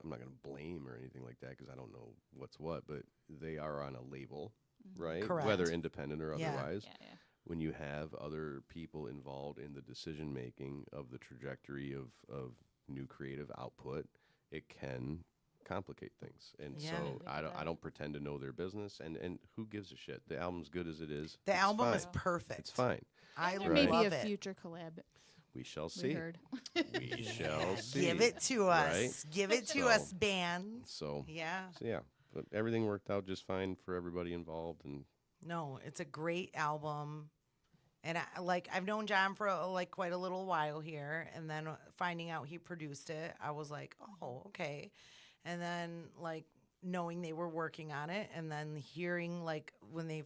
I'm not gonna blame or anything like that because I don't know what's what, but they are on a label, right? Correct. Whether independent or Yeah. otherwise. Yeah, yeah. When you have other people involved in the decision making of the trajectory of new creative output, it can complicate things. And Yeah. so Think I of don't I that. don't pretend to know their business, and who gives a shit? The album's good as it is. The It's album fine. is perfect. It's fine. I There Right. may love be a it. future collab. We shall We see. heard. We shall see. Give it to us. Right? Give it to So- us, bands. So Yeah. yeah, but everything worked out just fine for everybody involved, and No, it's a great album. And I've known John for quite a little while here, and then finding out he produced it, I was like, oh, okay. And then knowing they were working on it, and then hearing when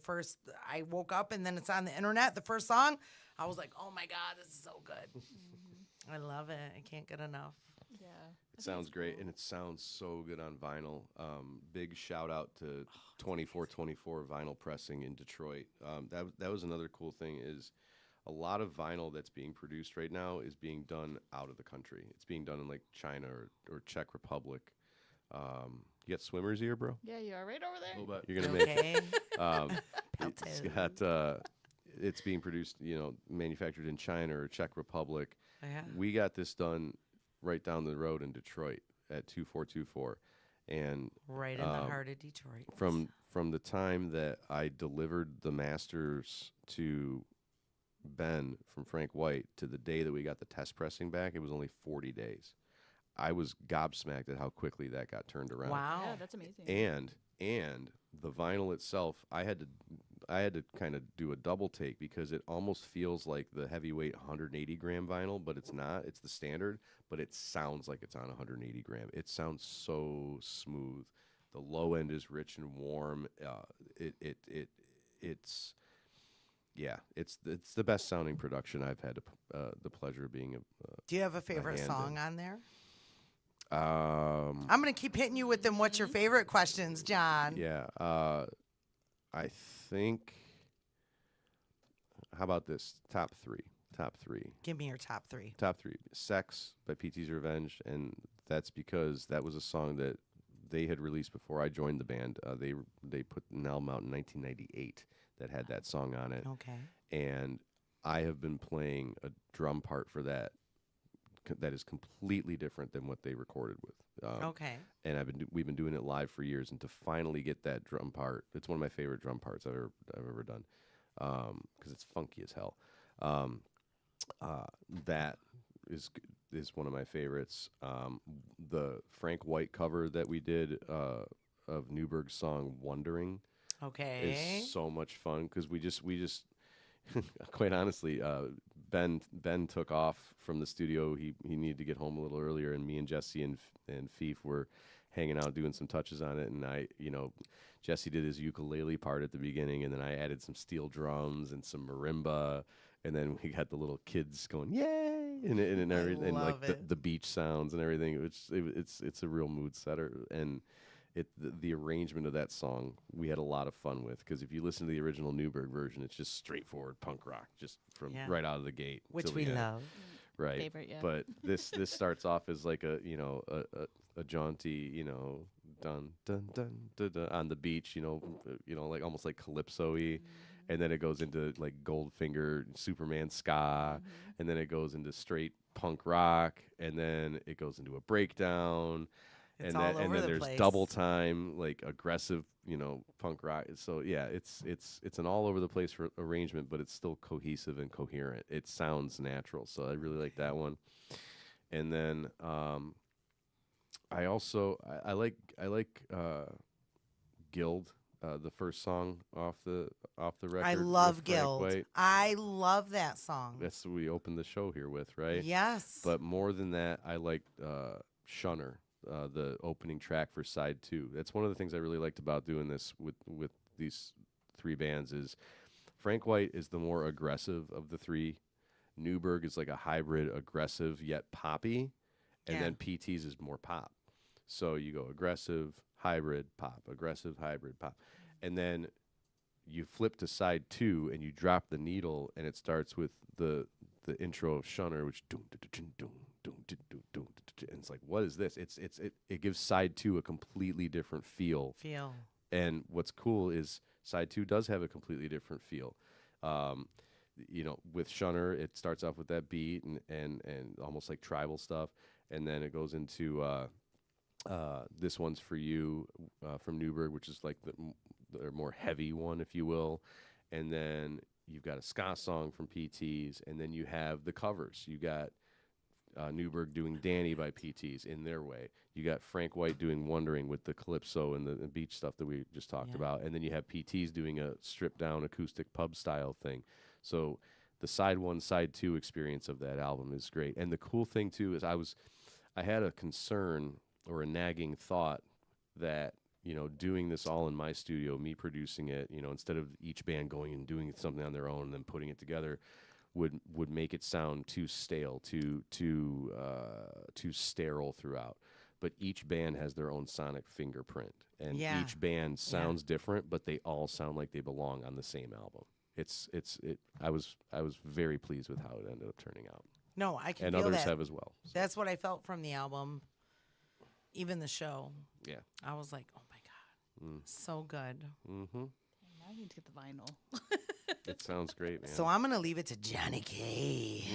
I woke up and then it's on the internet, the first song, I was like, oh my god, this is so good. I love it. I can't get enough. Yeah. it sounds great, and it sounds so good on vinyl. Big shout out to 2424 Vinyl Pressing in Detroit. That was another cool thing is a lot of vinyl that's being produced right now is being done out of the country. It's being done in China or Czech Republic. You got swimmer's ear, bro? Yeah, you are right over there. You're gonna make Okay. it's Pelted. got it's being produced, manufactured in China or Czech Republic. Yeah. We got this done right down the road in Detroit at 2424, and Right in the heart of Detroit. from the time that I delivered the masters to Ben from Frank White to the day that we got the test pressing back, it was only 40 days. I was gobsmacked at how quickly that got turned around. Wow. Yeah, that's amazing. And the vinyl itself, I had to kind of do a double take because it almost feels like the heavyweight 180 gram vinyl, but it's not. It's the standard, but it sounds like it's on 180 gram. It sounds so smooth. The low end is rich and warm. It's the best sounding production I've had the pleasure of being Do you have a favorite hand song in. on there? I'm I'm going to keep hitting you with them. What's your favorite questions, John? Yeah. I think. How about this? Top three. Give me your top three. Top three. Sex by PT's Revenge. And that's because that was a song that they had released before I joined the band. They put an album out in 1998 that had that song on it. Okay. And I have been playing a drum part for that is completely different than what they recorded with. Okay. And we've been doing it live for years, and to finally get that drum part, it's one of my favorite drum parts I've ever done, because it's funky as hell. That is one of my favorites. The Frank White cover that we did of Newberg's song "Wondering" Okay. is so much fun because we just quite honestly, Ben took off from the studio. He needed to get home a little earlier, and me and Jesse and Fief were hanging out doing some touches on it. And Jesse did his ukulele part at the beginning, and then I added some steel drums and some marimba, and then we got the little kids going yay and everything, and love like it. the beach sounds and everything. It's a real mood setter, and the arrangement of that song we had a lot of fun with, because if you listen to the original Newberg version, it's just straightforward punk rock, just from Yeah. right out of the gate. Which till we the end. love. Right. Favorite, yeah. But this starts off as like a jaunty, dun dun dun dun, dun on the beach, like almost like calypso-y, and then it goes into like Goldfinger, Superman ska, and then it goes into straight punk rock, and then it goes into a breakdown. It's and all then, over and then the there's place. double time, like aggressive, punk rock. So yeah, it's an all over the place arrangement, but it's still cohesive and coherent. It sounds natural, so I really like that one. And then I also I like Guild, the first song off the record. I with love Frank Guild. White. I love that song. That's what we opened the show here with, right? Yes. But more than that, I like Shunner, the opening track for side 2. That's one of the things I really liked about doing this with these three bands is Frank White is the more aggressive of the three. Newberg is like a hybrid, aggressive yet poppy, and Yeah. then PT's is more pop. So you go aggressive, hybrid pop, aggressive hybrid pop. And then you flip to side 2 and you drop the needle and it starts with the intro of Shunner, which and it's like, what is this? It gives side 2 a completely different feel. And what's cool is side 2 does have a completely different feel. With Shunner, it starts off with that beat and almost like tribal stuff, and then it goes into This One's For You from Newberg, which is like the more heavy one, if you will. And then you've got a ska song from PTs, and then you have the covers. You got Newberg doing Danny by PTs in their way. You got Frank White doing Wondering with the calypso and the beach stuff that we just talked about. And then you have PTs doing a stripped down acoustic pub style thing. So the side 1, side 2 experience of that album is great. And the cool thing too is I had a concern or a nagging thought that, doing this all in my studio, me producing it, instead of each band going and doing something on their own and then putting it together, would make it sound too stale, too sterile throughout. But each band has their own sonic fingerprint, and each band sounds different, but they all sound like they belong on the same album. I was very pleased with how it ended up turning out. No, I can and feel others that. have as well. So. That's what I felt from the album, even the show. Yeah, I was like, oh my god, so good. Mm-hmm. I need to get the vinyl. It sounds great, man. So I'm gonna leave it to Johnny K.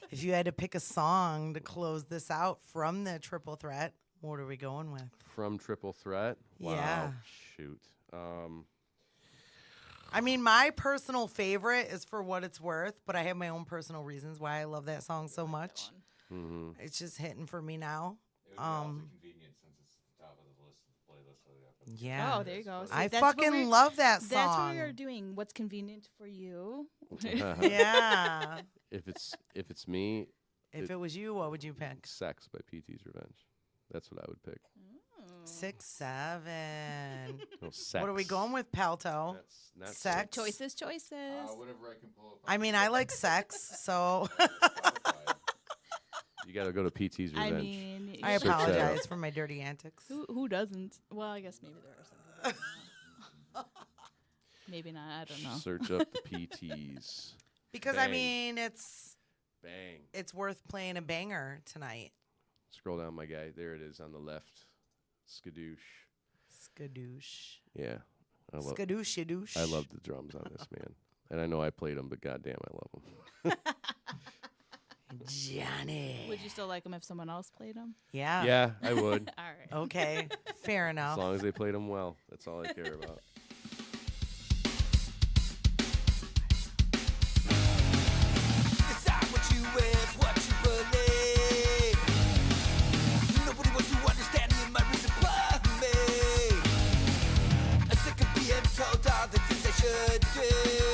If you had to pick a song to close this out from the Triple Threat, what are we going with? From Triple Threat? Wow. Yeah. Shoot. I mean, my personal favorite is For What It's Worth, but I have my own personal reasons why I love that song so much. Mm-hmm. It's just hitting for me now. Convenient since it's the top of the list playlist. Yeah. Oh, there you go. See, I that's what fucking we're- love that song. That's what we are doing. What's convenient for you? Yeah. If it's me, If it was you, what would you pick? Sex by PT's Revenge. That's what I would pick. 6, 7. No, Sex. What are we going with, Palto? That's not Sex. Choices. Whatever I can pull up. I mean, I like sex, so You got to go to PT's Revenge. I mean, I Search that apologize up. for my dirty antics. who doesn't? Well, I guess maybe there are some. people. Maybe not. I don't know. Search up the PTs. Because Bang. I mean, it's Bang. worth playing a banger tonight. Scroll down, my guy. There it is on the left. Skadoosh. Skadoosh. Yeah. Skadoosh yadoosh. I love the drums on this, man. And I know I played them, but goddamn, I love them. Johnny. Would you still like them if someone else played them? Yeah. Yeah, I would. All right. Okay. Fair As enough. long as they played them well. That's all I care about. Decide what you wear, what you believe. Nobody wants to understand me, my reason for me. I'm sick of being told all the things I should do.